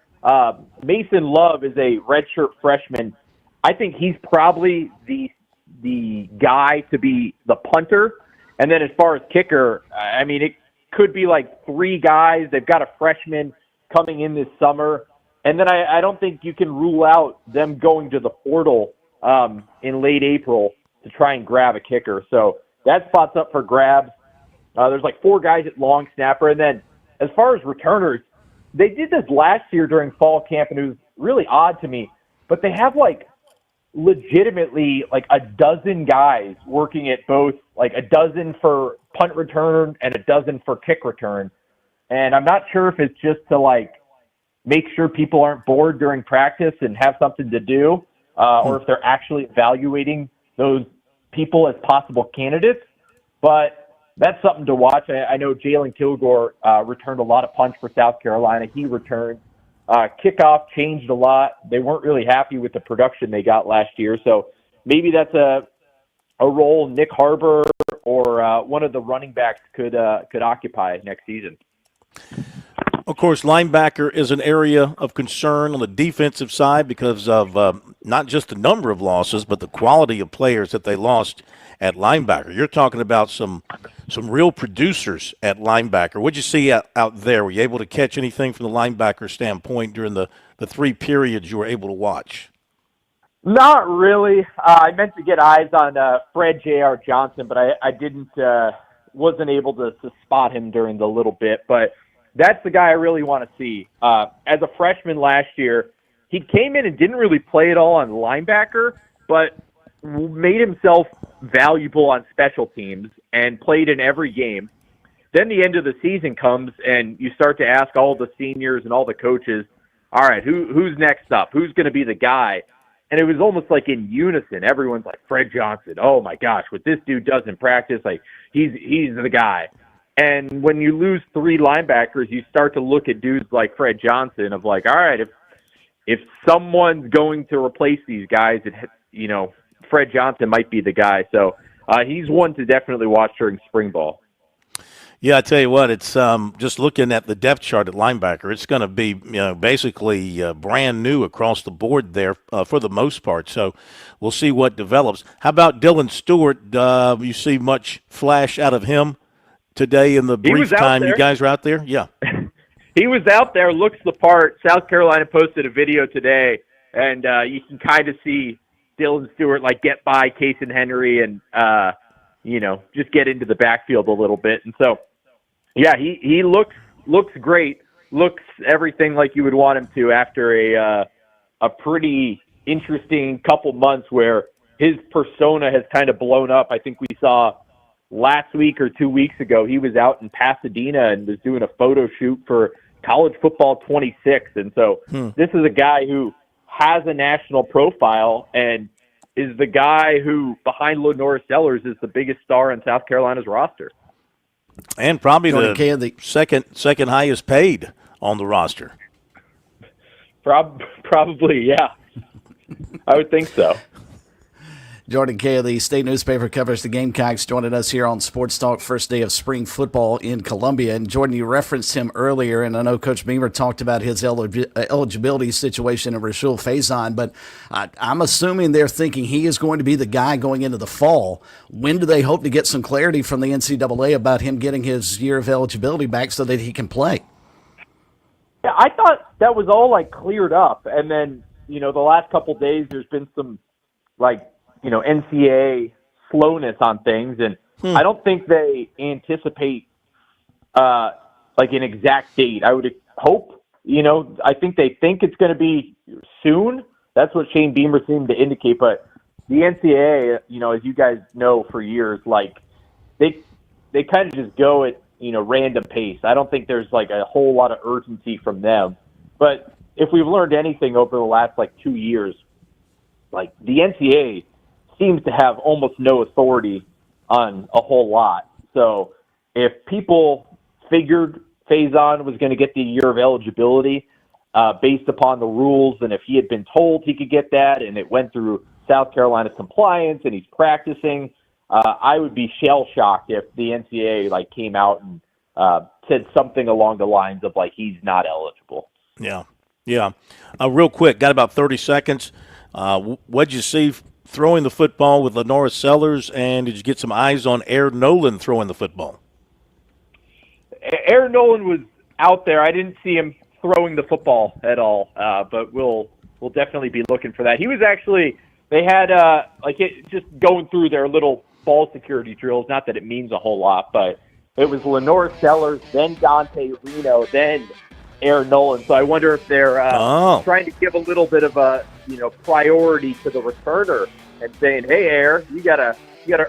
Mason Love is a redshirt freshman. I think he's probably the guy to be the punter. And then as far as kicker, I mean, it could be 3 guys. They've got a freshman coming in this summer. And then I don't think you can rule out them going to the portal in late April to try and grab a kicker. So that spot's up for grabs. There's 4 guys at long snapper. And then as far as returners, they did this last year during fall camp, and it was really odd to me. But they have legitimately a dozen guys working at both, a dozen for punt return and a dozen for kick return. And I'm not sure if it's just to make sure people aren't bored during practice and have something to do, or if they're actually evaluating those people as possible candidates. But that's something to watch. I know Jalen Kilgore returned a lot of punts for South Carolina. He returned. Kickoff changed a lot. They weren't really happy with the production they got last year. So maybe that's a role Nick Harbor or one of the running backs could occupy next season. Of course, linebacker is an area of concern on the defensive side because of not just the number of losses, but the quality of players that they lost at linebacker. You're talking about some real producers at linebacker. What'd you see out there? Were you able to catch anything from the linebacker standpoint during the 3 periods you were able to watch? Not really. I meant to get eyes on Fred J.R. Johnson, but I wasn't able to spot him during the little bit. But that's the guy I really want to see. As a freshman last year, he came in and didn't really play at all on linebacker, but made himself valuable on special teams and played in every game. Then the end of the season comes, and you start to ask all the seniors and all the coaches, all right, who's next up? Who's going to be the guy? And it was almost in unison. Everyone's like, Fred Johnson. Oh, my gosh, what this dude does in practice, he's the guy. And when you lose 3 linebackers, you start to look at dudes like Fred Johnson of all right, if someone's going to replace these guys, Fred Johnson might be the guy. So he's one to definitely watch during spring ball. Yeah, I tell you what, it's just looking at the depth chart at linebacker, it's going to be basically brand new across the board there for the most part. So we'll see what develops. How about Dylan Stewart? You see much flash out of him today in the brief time you guys were out there? Yeah. He was out there, looks the part. South Carolina posted a video today, and you can kind of see Dylan Stewart get by Casey Henry and just get into the backfield a little bit. And so, yeah, he looks great, looks everything like you would want him to after a pretty interesting couple months where his persona has kind of blown up. I think we saw last week or 2 weeks ago, he was out in Pasadena and was doing a photo shoot for College Football 26. And so this is a guy who has a national profile and is the guy who, behind Lenore Sellers, is the biggest star in South Carolina's roster. And probably the second highest paid on the roster. Probably, yeah. I would think so. Jordan Kay of the state newspaper covers the Gamecocks, joining us here on Sports Talk, first day of spring football in Columbia. And Jordan, you referenced him earlier, and I know Coach Beamer talked about his eligibility situation in Rashul Faison, but I'm assuming they're thinking he is going to be the guy going into the fall. When do they hope to get some clarity from the NCAA about him getting his year of eligibility back so that he can play? Yeah, I thought that was all cleared up, and then the last couple of days there's been some NCAA slowness on things, and I don't think they anticipate an exact date. I would hope, I think they think it's going to be soon. That's what Shane Beamer seemed to indicate, but the NCAA, as you guys know for years, they kind of just go at random pace. I don't think there's a whole lot of urgency from them. But if we've learned anything over the last 2 years, the NCAA seems to have almost no authority on a whole lot. So if people figured Faison was going to get the year of eligibility based upon the rules, and if he had been told he could get that and it went through South Carolina's compliance and he's practicing, I would be shell-shocked if the NCAA came out and said something along the lines of he's not eligible. Yeah. Real quick, got about 30 seconds. What'd you see throwing the football with Lenora Sellers, and did you get some eyes on Air Nolan throwing the football? Air Nolan was out there. I didn't see him throwing the football at all, but we'll definitely be looking for that. He was actually, they had just going through their little ball security drills. Not that it means a whole lot, but it was Lenore Sellers, then Dante Reno, then Air Nolan. So I wonder if they're trying to give a little bit of a priority to the returner and saying, "Hey, Air, you gotta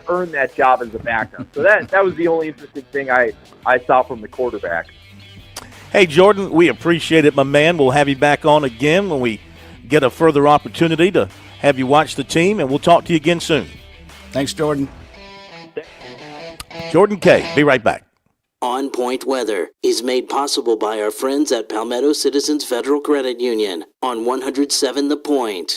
earn that job as a backup." So that was the only interesting thing I saw from the quarterback. Hey, Jordan, we appreciate it, my man. We'll have you back on again when we get a further opportunity to have you watch the team, and we'll talk to you again soon. Thanks, Jordan. Jordan Kay, be right back. On Point Weather is made possible by our friends at Palmetto Citizens Federal Credit Union on 107 The Point.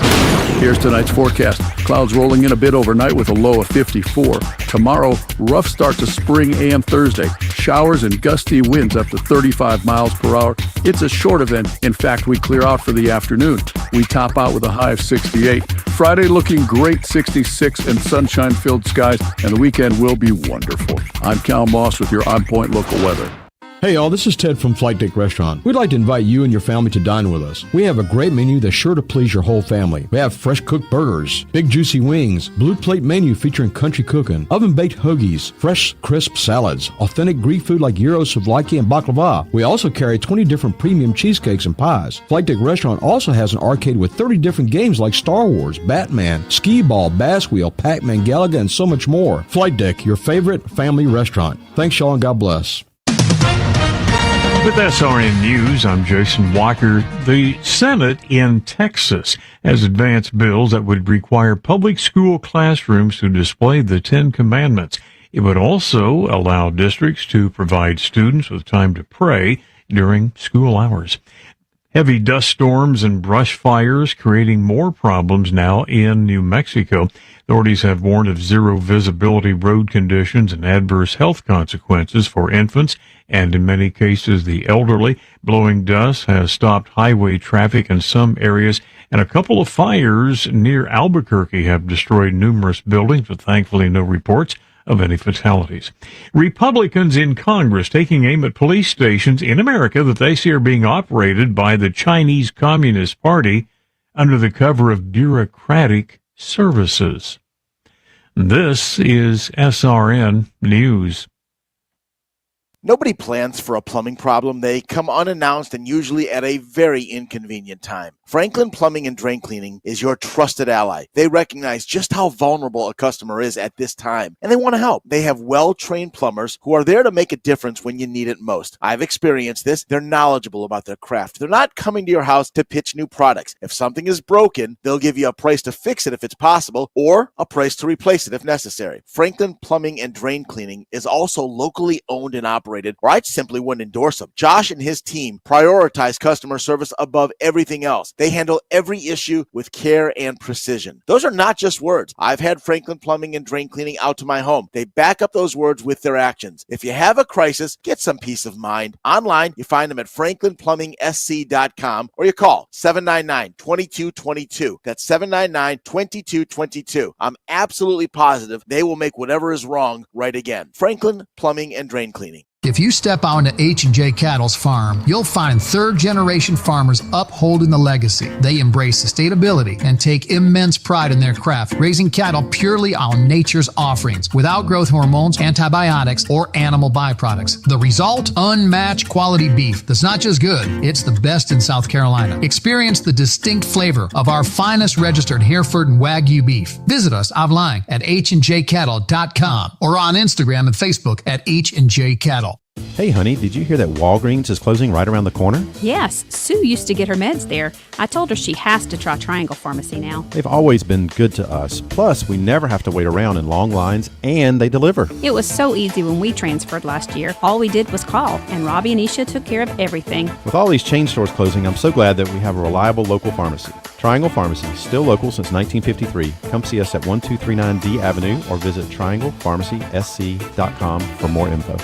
Here's tonight's forecast. Clouds rolling in a bit overnight with a low of 54. Tomorrow, rough start to spring and Thursday. Showers and gusty winds up to 35 miles per hour. It's a short event. In fact, we clear out for the afternoon. We top out with a high of 68. Friday looking great, 66 and sunshine-filled skies, and the weekend will be wonderful. I'm Cal Moss with your On Point local weather. Hey y'all, this is Ted from Flight Deck Restaurant. We'd like to invite you and your family to dine with us. We have a great menu that's sure to please your whole family. We have fresh cooked burgers, big juicy wings, blue plate menu featuring country cooking, oven baked hoagies, fresh crisp salads, authentic Greek food like gyros, souvlaki, and baklava. We also carry 20 different premium cheesecakes and pies. Flight Deck Restaurant also has an arcade with 30 different games like Star Wars, Batman, Skee Ball, Bass Wheel, Pac-Man, Galaga, and so much more. Flight Deck, your favorite family restaurant. Thanks y'all and God bless. With SRN News, I'm Jason Walker. The Senate in Texas has advanced bills that would require public school classrooms to display the Ten Commandments. It would also allow districts to provide students with time to pray during school hours. Heavy dust storms and brush fires creating more problems now in New Mexico. Authorities have warned of zero visibility road conditions and adverse health consequences for infants and, in many cases, the elderly. Blowing dust has stopped highway traffic in some areas, and a couple of fires near Albuquerque have destroyed numerous buildings, but thankfully no reports of any fatalities. Republicans in Congress taking aim at police stations in America that they see are being operated by the Chinese Communist Party under the cover of bureaucratic services. This is SRN News. Nobody plans for a plumbing problem. They come unannounced and usually at a very inconvenient time. Franklin Plumbing and Drain Cleaning is your trusted ally. They recognize just how vulnerable a customer is at this time, and they want to help. They have well-trained plumbers who are there to make a difference when you need it most. I've experienced this. They're knowledgeable about their craft. They're not coming to your house to pitch new products. If something is broken, they'll give you a price to fix it if it's possible, or a price to replace it if necessary. Franklin Plumbing and Drain Cleaning is also locally owned and operated, or I simply wouldn't endorse them. Josh and his team prioritize customer service above everything else. They handle every issue with care and precision. Those are not just words. I've had Franklin Plumbing and Drain Cleaning out to my home. They back up those words with their actions. If you have a crisis, get some peace of mind. Online, you find them at franklinplumbing.sc.com, or you call 799-2222. That's 799-2222. I'm absolutely positive they will make whatever is wrong right again. Franklin Plumbing and Drain Cleaning. If you step onto H&J Cattle's farm, you'll find third-generation farmers upholding the legacy. They embrace sustainability and take immense pride in their craft, raising cattle purely on nature's offerings, without growth hormones, antibiotics, or animal byproducts. The result? Unmatched quality beef that's not just good, it's the best in South Carolina. Experience the distinct flavor of our finest registered Hereford and Wagyu beef. Visit us online at HandJCattle.com or on Instagram and Facebook at H&J Cattle. Hey, honey, did you hear that Walgreens is closing right around the corner? Yes, Sue used to get her meds there. I told her she has to try Triangle Pharmacy now. They've always been good to us. Plus, we never have to wait around in long lines, and they deliver. It was so easy when we transferred last year. All we did was call, and Robbie and Isha took care of everything. With all these chain stores closing, I'm so glad that we have a reliable local pharmacy. Triangle Pharmacy, still local since 1953. Come see us at 1239 D Avenue or visit trianglepharmacysc.com for more info.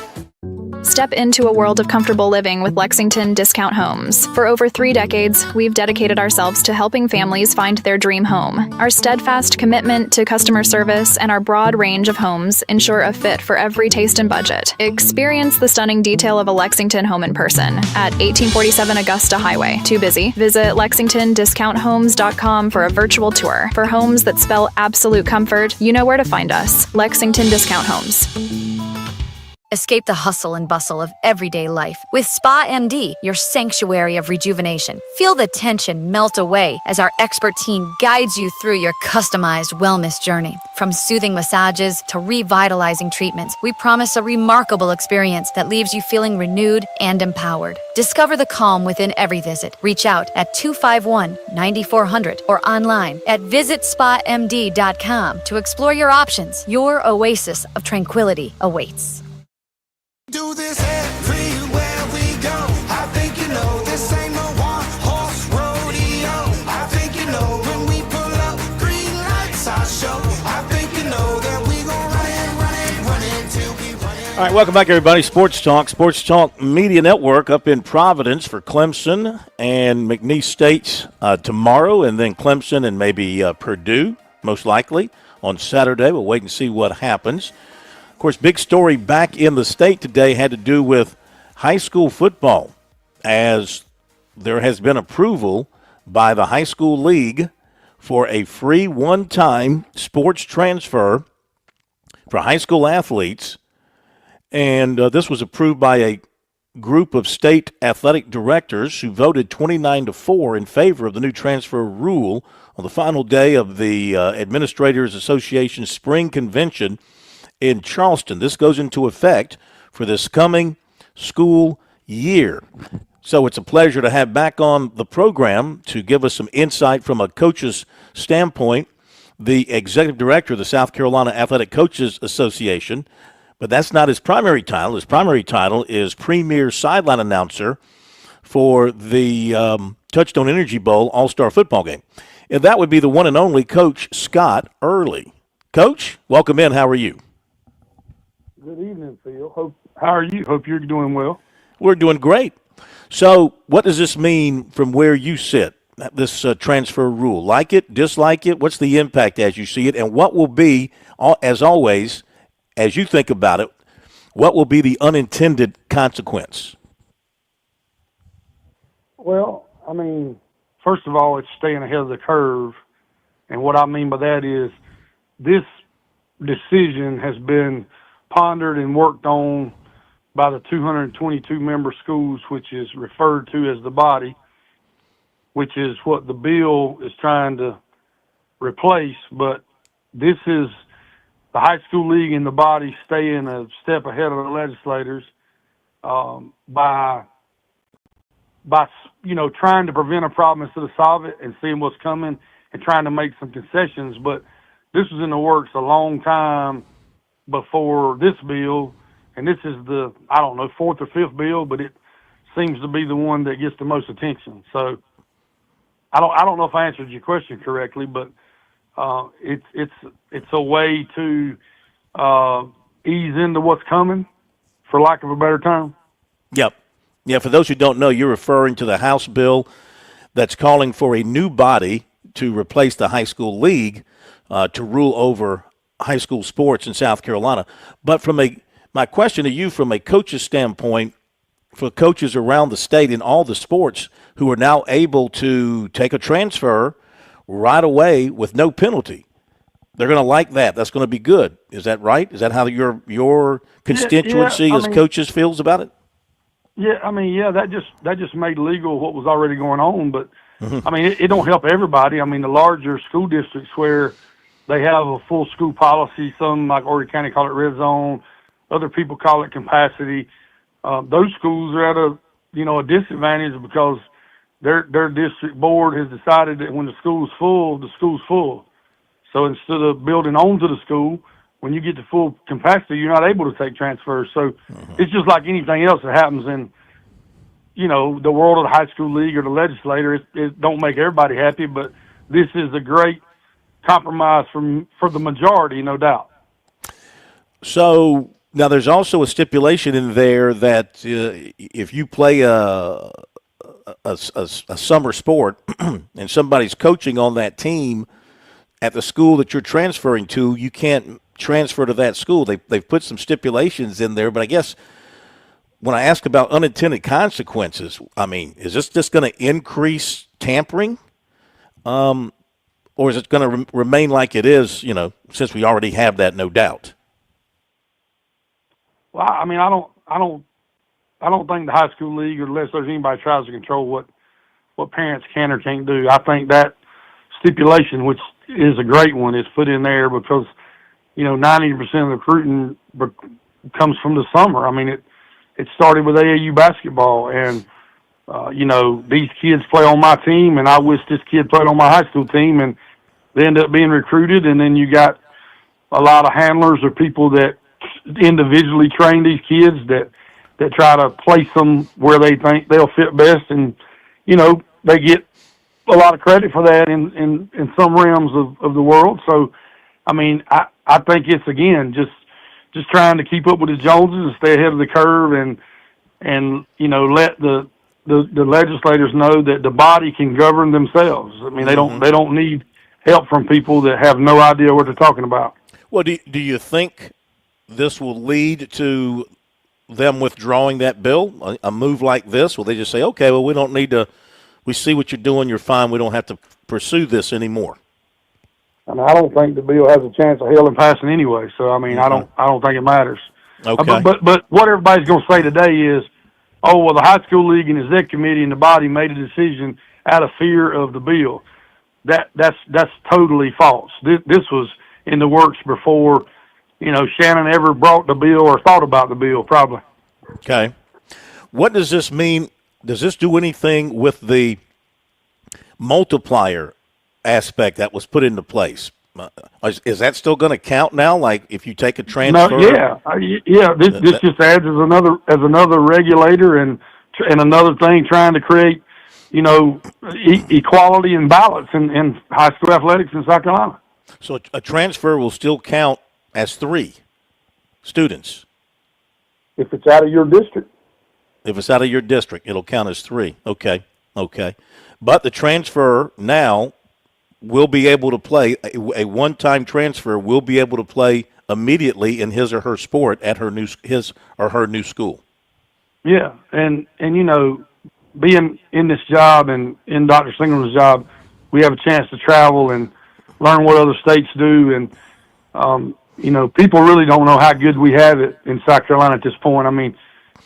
Step into a world of comfortable living with Lexington Discount Homes. For over 3 decades, we've dedicated ourselves to helping families find their dream home. Our steadfast commitment to customer service and our broad range of homes ensure a fit for every taste and budget. Experience the stunning detail of a Lexington home in person at 1847 Augusta Highway. Too busy? Visit LexingtonDiscountHomes.com for a virtual tour. For homes that spell absolute comfort, you know where to find us. Lexington Discount Homes. Escape the hustle and bustle of everyday life with Spa MD, your sanctuary of rejuvenation. Feel the tension melt away as our expert team guides you through your customized wellness journey. From soothing massages to revitalizing treatments, we promise a remarkable experience that leaves you feeling renewed and empowered. Discover the calm within every visit. Reach out at 251-9400 or online at visitspamd.com to explore your options. Your oasis of tranquility awaits. Do this everywhere we go. I think you know this ain't no one-horse rodeo. I think you know when we pull up, green lights our show. I think you know that we gon' run it till we run it. All right, welcome back, everybody. Sports Talk Media Network up in Providence for Clemson and McNeese State tomorrow, and then Clemson and maybe Purdue, most likely, on Saturday. We'll wait and see what happens. Of course, big story back in the state today had to do with high school football, as there has been approval by the high school league for a free one-time sports transfer for high school athletes. And this was approved by a group of state athletic directors who voted 29-4 in favor of the new transfer rule on the final day of the Administrators Association Spring Convention in Charleston. This goes into effect for this coming school year. So it's a pleasure to have back on the program to give us some insight from a coach's standpoint, the executive director of the South Carolina Athletic Coaches Association. But that's not his primary title. His primary title is Premier Sideline Announcer for the Touchstone Energy Bowl All-Star Football Game. And that would be the one and only Coach Scott Early. Coach, welcome in. How are you? Good evening, Phil. How are you? Hope you're doing well. We're doing great. So what does this mean from where you sit, this transfer rule? Like it, dislike it? What's the impact as you see it? And what will be, as always, as you think about it, what will be the unintended consequence? Well, I mean, first of all, it's staying ahead of the curve. And what I mean by that is this decision has been pondered and worked on by the 222 member schools, which is referred to as the body, which is what the bill is trying to replace. But this is the high school league and the body staying a step ahead of the legislators by trying to prevent a problem instead of solve it and seeing what's coming and trying to make some concessions. But this was in the works a long time before this bill, and this is the, I don't know, fourth or fifth bill, but it seems to be the one that gets the most attention. So I don't know if I answered your question correctly, but it's a way to ease into what's coming, for lack of a better term. Yep. Yeah, for those who don't know, you're referring to the House bill that's calling for a new body to replace the high school league to rule over high school sports in South Carolina. But my question to you from a coach's standpoint, for coaches around the state in all the sports who are now able to take a transfer right away with no penalty, they're going to like that. That's going to be good. Is that right? Is that how your constituency as coaches feels about it? Yeah, I mean, that just made legal what was already going on. But I mean, it don't help everybody. I mean, the larger school districts where they have a full school policy, some like Horry County call it red zone, other people call it capacity. Those schools are at a disadvantage because their district board has decided that when the school's full, the school's full. So instead of building onto the school, when you get to full capacity, you're not able to take transfers. So it's just like anything else that happens in, the world of the high school league or the legislator. It don't make everybody happy, but this is a great compromise for the majority, no doubt. So now there's also a stipulation in there that if you play a summer sport and somebody's coaching on that team at the school that you're transferring to, you can't transfer to that school. They've put some stipulations in there, but I guess when I ask about unintended consequences, I mean, is this just going to increase tampering? Or is it going to remain like it is, since we already have that, no doubt? Well, I mean, I don't think the high school league, unless there's anybody tries to control what parents can or can't do. I think that stipulation, which is a great one, is put in there because 90% of the recruiting comes from the summer. I mean, it started with AAU basketball, and these kids play on my team, and I wish this kid played on my high school team, and they end up being recruited, and then you got a lot of handlers or people that individually train these kids that try to place them where they think they'll fit best, and they get a lot of credit for that in some realms of the world. So I mean, I think it's, again, just trying to keep up with the Joneses and stay ahead of the curve, and let the legislators know that the body can govern themselves. I mean, they don't need help from people that have no idea what they're talking about. Well, do you think this will lead to them withdrawing that bill? A move like this, will they just say, okay, well, we don't need to, we see what you're doing, you're fine, we don't have to pursue this anymore? I mean, I don't think the bill has a chance of hell in passing anyway. So I mean, I don't think it matters. Okay. But what everybody's going to say today is, oh well, the high school league and the exec committee and the body made a decision out of fear of the bill. That's totally false. This was in the works before, Shannon ever brought the bill or thought about the bill, probably. Okay. What does this mean? Does this do anything with the multiplier aspect that was put into place? Is that still going to count now? Like if you take a transfer? No, yeah. This just adds as another regulator and another thing trying to create, equality and balance in high school athletics in South Carolina. So a transfer will still count as 3 students if it's out of your district. If it's out of your district, it'll count as 3. Okay. But the transfer now will be able to play, a one-time transfer will be able to play immediately in his or her sport at his or her new school. Yeah, and being in this job and in Dr. Singleton's job, we have a chance to travel and learn what other states do. And, people really don't know how good we have it in South Carolina at this point. I mean,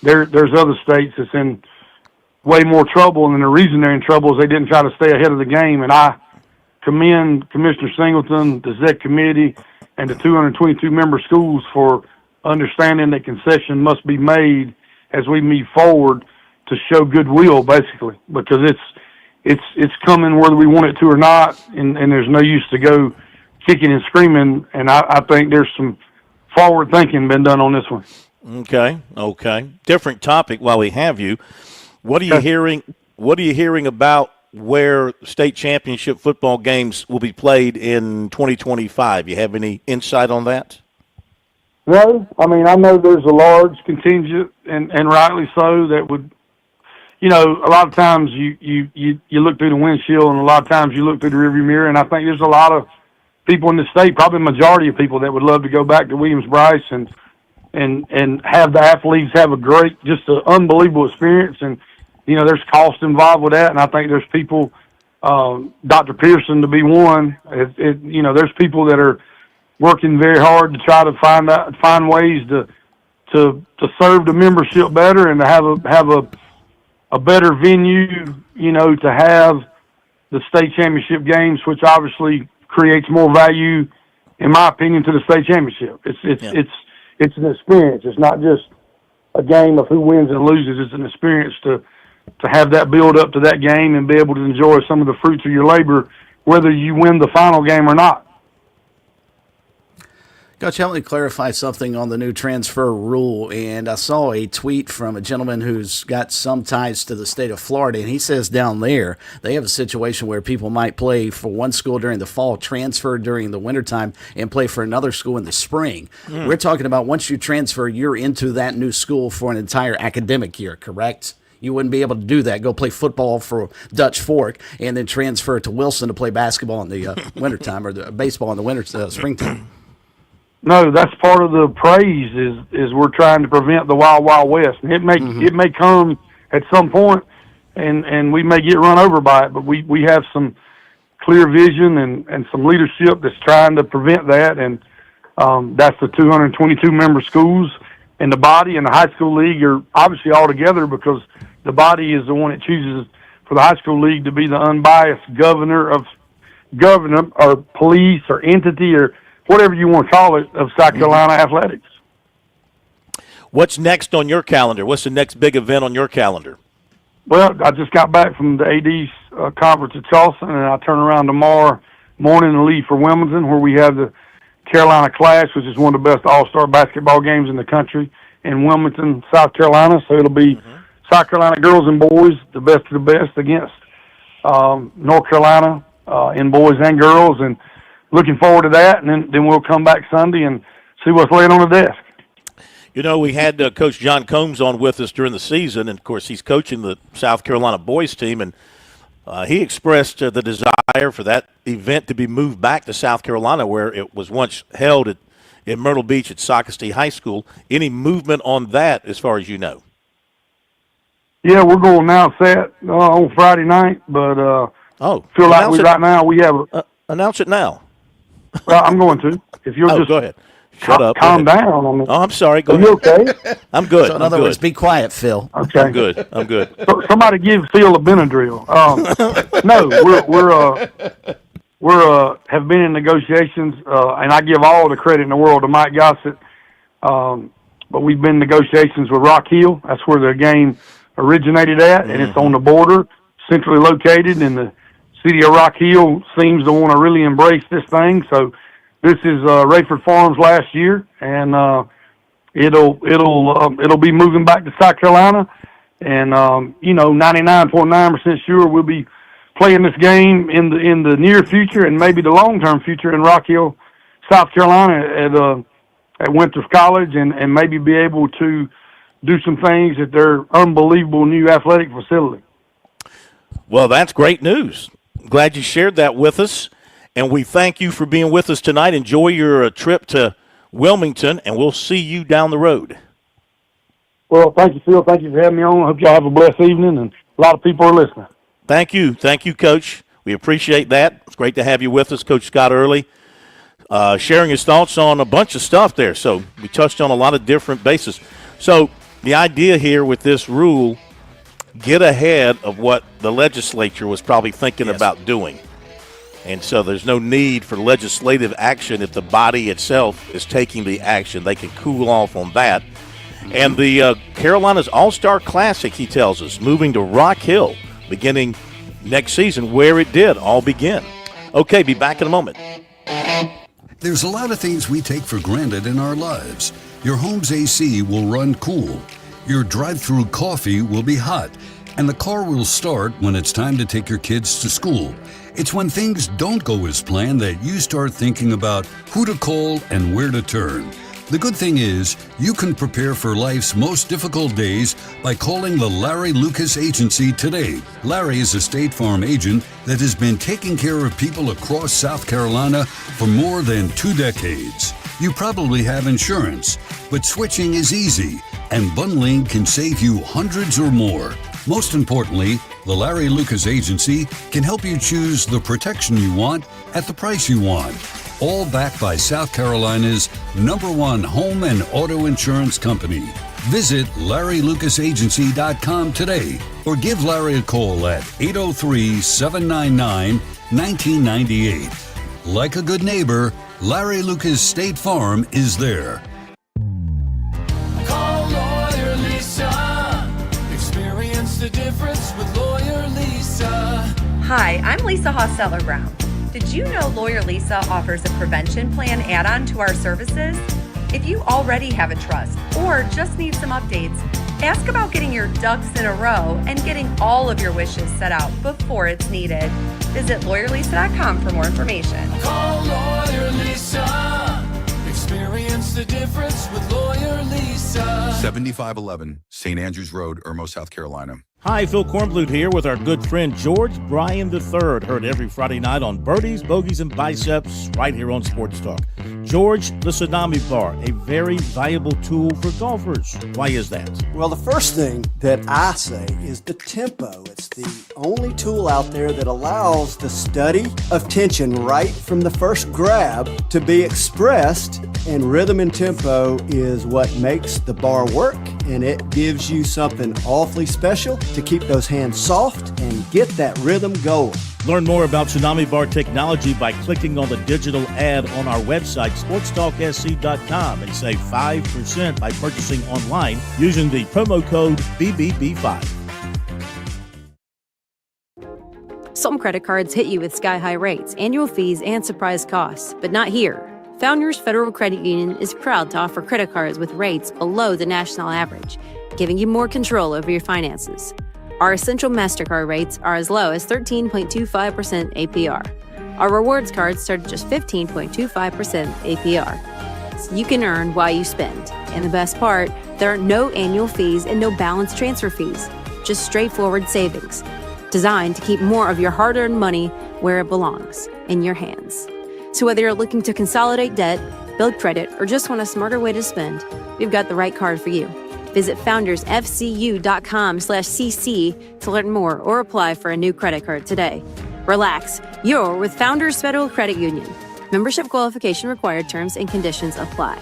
there's other states that's in way more trouble, and the reason they're in trouble is they didn't try to stay ahead of the game. And I commend Commissioner Singleton, the ZEC committee, and the 222-member schools for understanding that concession must be made as we move forward to show goodwill, basically, because it's coming whether we want it to or not, and there's no use to go kicking and screaming. And I think there's some forward thinking been done on this one. Okay. Different topic while we have you. What are you hearing? What are you hearing about where state championship football games will be played in 2025? You have any insight on that? No, I mean, I know there's a large contingent, and rightly so, that would, a lot of times you look through the windshield, and a lot of times you look through the rearview mirror, and I think there's a lot of people in the state, probably the majority of people, that would love to go back to Williams-Brice and have the athletes have a great, just an unbelievable experience. And, there's cost involved with that, and I think there's people, Dr. Pearson to be one, there's people that are working very hard to try to find ways to serve the membership better and to have a better venue, to have the state championship games, which obviously creates more value, in my opinion, to the state championship. It's an experience. It's not just a game of who wins and loses. It's an experience to have that build up to that game and be able to enjoy some of the fruits of your labor, whether you win the final game or not. Coach, help me clarify something on the new transfer rule. And I saw a tweet from a gentleman who's got some ties to the state of Florida, and he says down there they have a situation where people might play for one school during the fall, transfer during the wintertime, and play for another school in the spring. We're talking about once you transfer, you're into that new school for an entire academic year, correct? You wouldn't be able to do that. Go play football for Dutch Fork and then transfer to Wilson to play basketball in the wintertime or the baseball in the springtime. No, that's part of the praise is we're trying to prevent the wild, wild west. And it may come at some point, and we may get run over by it, but we have some clear vision and some leadership that's trying to prevent that. And that's the 222-member schools, and the body and the high school league are obviously all together because the body is the one that chooses for the high school league to be the unbiased governor or police or entity or whatever you want to call it, of South Carolina athletics. What's next on your calendar? What's the next big event on your calendar? Well, I just got back from the AD's conference at Charleston, and I turn around tomorrow morning and leave for Wilmington, where we have the Carolina Clash, which is one of the best all-star basketball games in the country, in Wilmington, South Carolina. So it'll be South Carolina girls and boys, the best of the best, against North Carolina in boys and girls, and looking forward to that, and then we'll come back Sunday and see what's laying on the desk. We had Coach John Combs on with us during the season, and, of course, he's coaching the South Carolina boys team, and he expressed the desire for that event to be moved back to South Carolina, where it was once held in Myrtle Beach at Socastee High School. Any movement on that as far as you know? Yeah, we're going to announce that on Friday night, but feel like right now we have announce it now. Well, I'm going to. If you'll just go ahead. Shut up. Calm down. On I'm sorry. Go ahead. Are you okay? I'm good. So in other words, be quiet, Phil. Okay. I'm good. Somebody give Phil a Benadryl. No, we're have been in negotiations, and I give all the credit in the world to Mike Gossett. But we've been in negotiations with Rock Hill. That's where the game originated at, and it's on the border, centrally located, and the city of Rock Hill seems to want to really embrace this thing. So this is Rayford Farms last year, and it'll be moving back to South Carolina. And 99.9% sure we'll be playing this game in the near future and maybe the long-term future in Rock Hill, South Carolina at Winthrop College, and maybe be able to do some things at their unbelievable new athletic facility. Well, that's great news. Glad you shared that with us, and we thank you for being with us tonight. Enjoy your trip to Wilmington, and we'll see you down the road. Well, thank you, Phil. Thank you for having me on. I hope y'all have a blessed evening, and a lot of people are listening. Thank you. Thank you, Coach. We appreciate that. It's great to have you with us, Coach Scott Early, sharing his thoughts on a bunch of stuff there. So we touched on a lot of different bases. So the idea here with this rule, get ahead of what the legislature was probably thinking about doing. And so there's no need for legislative action if the body itself is taking the action. They can cool off on that. And the Carolinas All-Star Classic, he tells us, moving to Rock Hill beginning next season, where it did all begin. Okay, be back in a moment. There's a lot of things we take for granted in our lives. Your home's AC will run cool. Your drive-through coffee will be hot. And the car will start when it's time to take your kids to school. It's when things don't go as planned that you start thinking about who to call and where to turn. The good thing is, you can prepare for life's most difficult days by calling the Larry Lucas Agency today. Larry is a State Farm agent that has been taking care of people across South Carolina for more than 2 decades. You probably have insurance, but switching is easy, and bundling can save you hundreds or more. Most importantly, the Larry Lucas Agency can help you choose the protection you want at the price you want. All backed by South Carolina's #1 home and auto insurance company. Visit LarryLucasAgency.com today or give Larry a call at 803-799-1998. Like a good neighbor, Larry Lucas State Farm is there. Call Lawyer Lisa. Experience the difference with Lawyer Lisa. Hi, I'm Lisa Hosseller-Brown. Did you know Lawyer Lisa offers a prevention plan add-on to our services? If you already have a trust or just need some updates, ask about getting your ducks in a row and getting all of your wishes set out before it's needed. Visit lawyerlisa.com for more information. Call Lawyer Lisa. Experience the difference with Lawyer Lisa. 7511 St. Andrews Road, Irmo, South Carolina. Hi, Phil Kornblut here with our good friend George Bryan III, heard every Friday night on Birdies, Bogeys, and Biceps right here on Sports Talk. George, the Tsunami Bar, a very valuable tool for golfers. Why is that? Well, the first thing that I say is the tempo. It's the only tool out there that allows the study of tension right from the first grab to be expressed, and rhythm and tempo is what makes the bar work, and it gives you something awfully special to keep those hands soft and get that rhythm going. Learn more about Tsunami Bar technology by clicking on the digital ad on our website, SportsTalkSC.com, and save 5% by purchasing online using the promo code BBB5. Some credit cards hit you with sky-high rates, annual fees, and surprise costs, but not here. Founders Federal Credit Union is proud to offer credit cards with rates below the national average, giving you more control over your finances. Our Essential MasterCard rates are as low as 13.25% APR. Our rewards cards start at just 15.25% APR. So you can earn while you spend. And the best part, there are no annual fees and no balance transfer fees, just straightforward savings, designed to keep more of your hard-earned money where it belongs, in your hands. So whether you're looking to consolidate debt, build credit, or just want a smarter way to spend, we've got the right card for you. Visit foundersfcu.com/cc to learn more or apply for a new credit card today. Relax, you're with Founders Federal Credit Union. Membership qualification required, terms and conditions apply.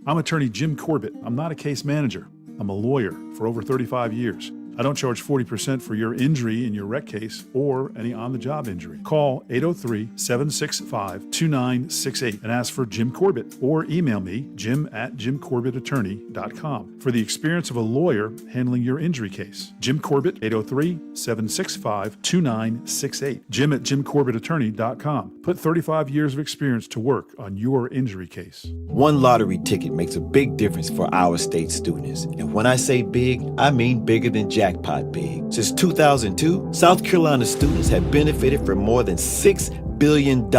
I'm attorney Jim Corbett. I'm not a case manager. I'm a lawyer for over 35 years. I don't charge 40% for your injury in your wreck case or any on-the-job injury. Call 803-765-2968 and ask for Jim Corbett, or email me, jim@jimcorbettattorney.com, for the experience of a lawyer handling your injury case. Jim Corbett, 803-765-2968. Jim@jimcorbettattorney.com. Put 35 years of experience to work on your injury case. One lottery ticket makes a big difference for our state students. And when I say big, I mean bigger than jackpot big. Since 2002, South Carolina students have benefited from more than $6 billion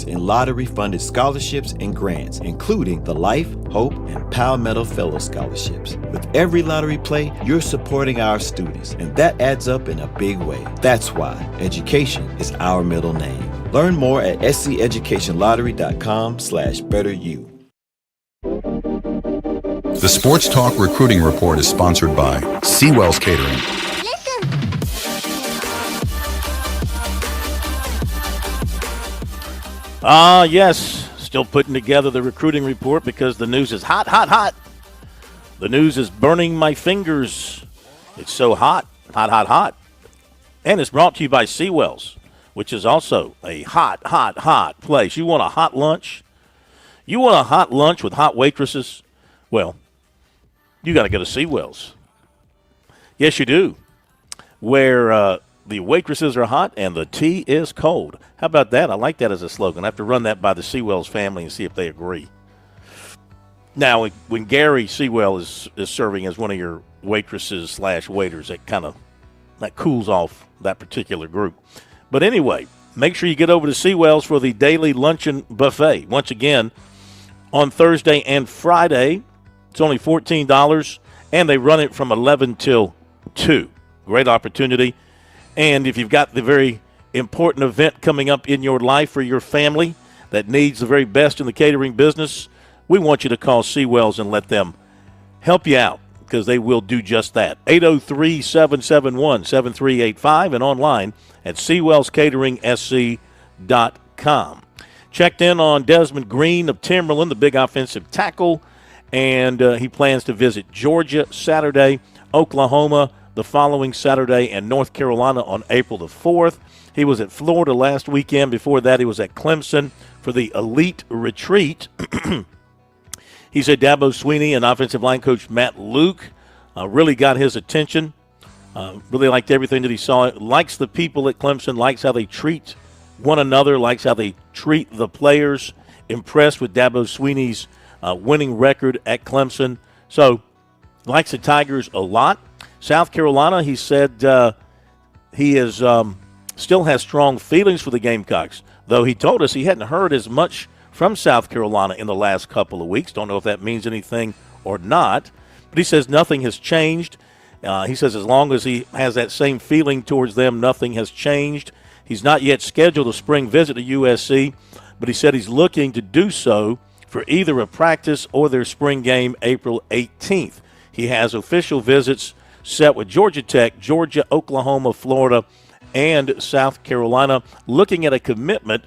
in lottery-funded scholarships and grants, including the Life, Hope, and Palmetto Fellow Scholarships. With every lottery play, you're supporting our students, and that adds up in a big way. That's why education is our middle name. Learn more at sceducationlottery.com/betteryou. The Sports Talk Recruiting Report is sponsored by Seawell's Catering. Yes. Still putting together the recruiting report because the news is hot, hot, hot. The news is burning my fingers. It's so hot, hot, hot, hot. And it's brought to you by Seawell's, which is also a hot, hot, hot place. You want a hot lunch? You want a hot lunch with hot waitresses? Well, you got to go to Seawell's. Yes, you do. Where the waitresses are hot and the tea is cold. How about that? I like that as a slogan. I have to run that by the Seawell's family and see if they agree. Now, when Gary Sewell is serving as one of your waitresses / waiters, that cools off that particular group. But anyway, make sure you get over to Sewell's for the daily luncheon buffet. Once again, on Thursday and Friday, it's only $14, and they run it from 11 till 2. Great opportunity. And if you've got the very important event coming up in your life or your family that needs the very best in the catering business, we want you to call Sewell's and let them help you out because they will do just that. 803-771-7385 and online at Sewell'sCateringSC.com. Checked in on Desmond Green of Timberland, the big offensive tackle, and he plans to visit Georgia Saturday, Oklahoma the following Saturday, and North Carolina on April the 4th. He was at Florida last weekend. Before that, he was at Clemson for the Elite Retreat. He said Dabo Swinney and offensive line coach Matt Luke really got his attention. Really liked everything that he saw. Likes the people at Clemson, likes how they treat one another, likes how they treat the players. Impressed with Dabo Swinney's winning record at Clemson. So, likes the Tigers a lot. South Carolina, he said he is still has strong feelings for the Gamecocks, though he told us he hadn't heard as much from South Carolina in the last couple of weeks. Don't know if that means anything or not, but he says nothing has changed. He says as long as he has that same feeling towards them, nothing has changed. He's not yet scheduled a spring visit to USC, but he said he's looking to do so for either a practice or their spring game April 18th. He has official visits set with Georgia Tech, Georgia, Oklahoma, Florida, and South Carolina, looking at a commitment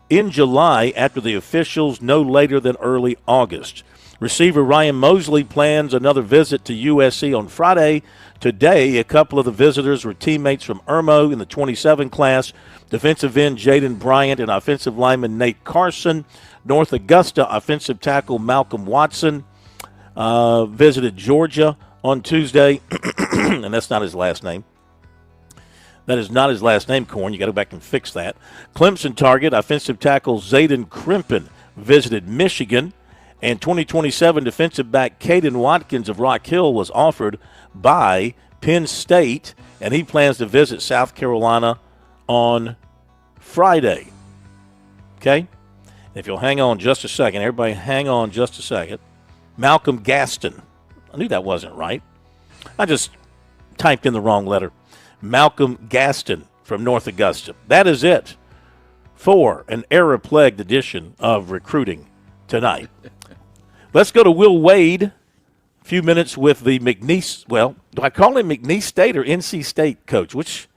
in July after the officials no later than early August. Receiver Ryan Mosley plans another visit to USC on Friday. Today, a couple of the visitors were teammates from Irmo in the 27 class, defensive end Jaden Bryant and offensive lineman Nate Carson. North Augusta offensive tackle Malcolm Watson visited Georgia on Tuesday, and that's not his last name. That is not his last name, Corn. You got to go back and fix that. Clemson target offensive tackle Zayden Crimpin visited Michigan, and 2027 defensive back Caden Watkins of Rock Hill was offered by Penn State, and he plans to visit South Carolina on Friday. Okay? If you'll hang on just a second, everybody hang on just a second. Malcolm Gaston. I knew that wasn't right. I just typed in the wrong letter. Malcolm Gaston from North Augusta. That is it for an error-plagued edition of recruiting tonight. Let's go to Will Wade. A few minutes with the McNeese. Well, do I call him McNeese State or NC State coach? Which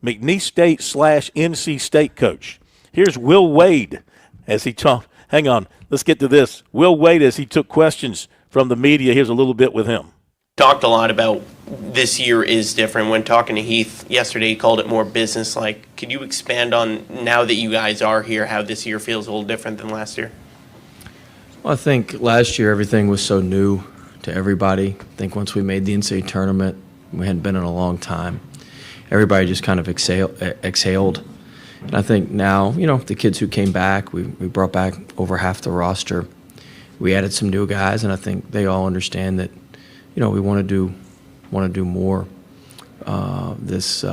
McNeese State / NC State coach? Here's Will Wade as he talked. Hang on. Let's get to this. Will Wade as he took questions from the media. Here's a little bit with him. Talked a lot about this year is different. When talking to Heath yesterday, he called it more business-like. Could you expand on, now that you guys are here, how this year feels a little different than last year? Well, I think last year everything was so new to everybody. I think once we made the NCAA tournament, we hadn't been in a long time. Everybody just kind of exhaled. And I think now, the kids who came back, we brought back over half the roster. We added some new guys, and I think they all understand that, we want to do more this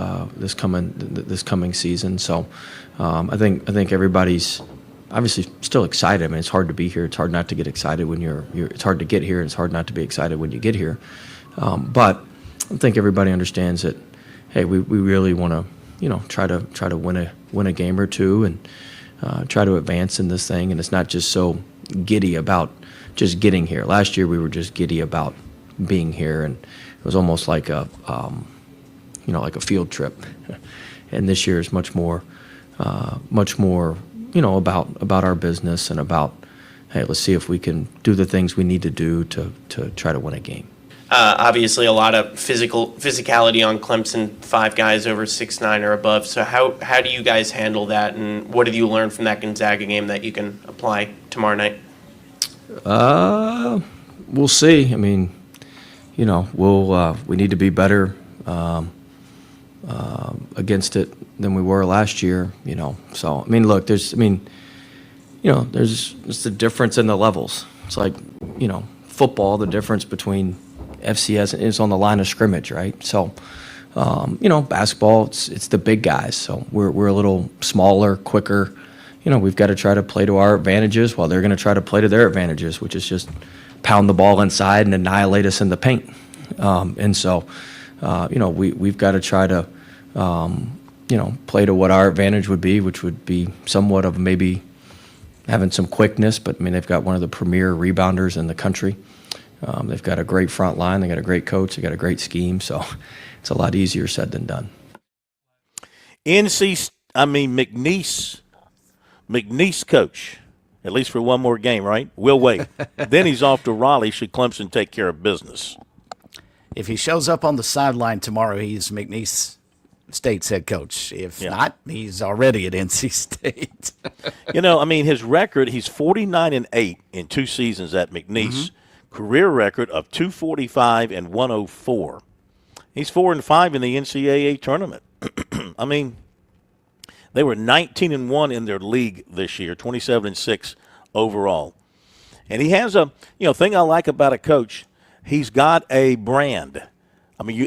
coming season. So I think everybody's obviously still excited. I mean, it's hard to be here. It's hard not to get excited when it's hard to get here, and it's hard not to be excited when you get here. But I think everybody understands that, hey, we really want try to win a game or two and try to advance in this thing. And it's not just so giddy about just getting here. Last year we were just giddy about being here, and it was almost like a like a field trip. And this year is much more about our business and about, hey, let's see if we can do the things we need to do to try to win a game. Obviously, a lot of physicality on Clemson, 5 guys over 6'9" or above. So how do you guys handle that, and what have you learned from that Gonzaga game that you can apply tomorrow night? We'll see. I mean, we need to be better against it than we were last year. So I mean, look, there's just a difference in the levels. It's like football. The difference between FCS is on the line of scrimmage, right? So, basketball, it's the big guys. So we're a little smaller, quicker. We've got to try to play to our advantages while they're going to try to play to their advantages, which is just pound the ball inside and annihilate us in the paint. And so, we've got to try to, play to what our advantage would be, which would be somewhat of maybe having some quickness. But, I mean, they've got one of the premier rebounders in the country. They've got a great front line. They got a great coach. They got a great scheme. So it's a lot easier said than done. McNeese coach, at least for one more game, right? Will wait. Then he's off to Raleigh should Clemson take care of business. If he shows up on the sideline tomorrow, he's McNeese State's head coach. If not, he's already at NC State. His record, he's 49-8 in 2 seasons at McNeese. Mm-hmm. Career record of 245 and 104. He's 4-5 in the NCAA tournament. They were 19-1 in their league this year, 27-6 overall. And he has a thing I like about a coach. He's got a brand.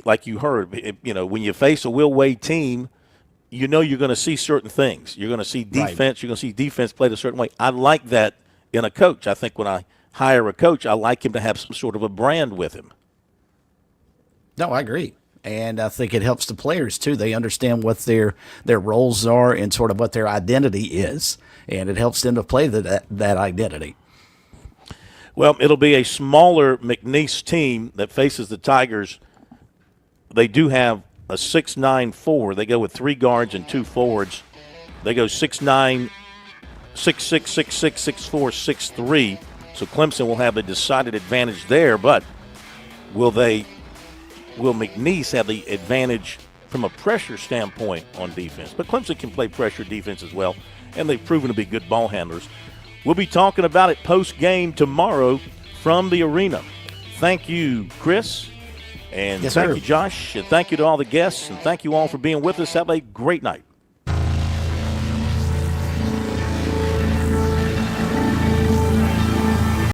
Like you heard, when you face a Will Wade team, you're going to see certain things. You're going to see defense. Right. You're going to see defense played a certain way. I like that in a coach. I think when I hire a coach, I like him to have some sort of a brand with him. No, I agree. And I think it helps the players, too. They understand what their roles are and sort of what their identity is. And it helps them to play that identity. Well, it'll be a smaller McNeese team that faces the Tigers. They do have a 6'9" They go with 3 guards and 2 forwards. They go 6'9", 6'6", 6'6", 6'4", 6'3". So Clemson will have a decided advantage there, but will McNeese have the advantage from a pressure standpoint on defense? But Clemson can play pressure defense as well, and they've proven to be good ball handlers. We'll be talking about it post-game tomorrow from the arena. Thank you, Chris, and thank you, Josh, and thank you to all the guests, and thank you all for being with us. Have a great night.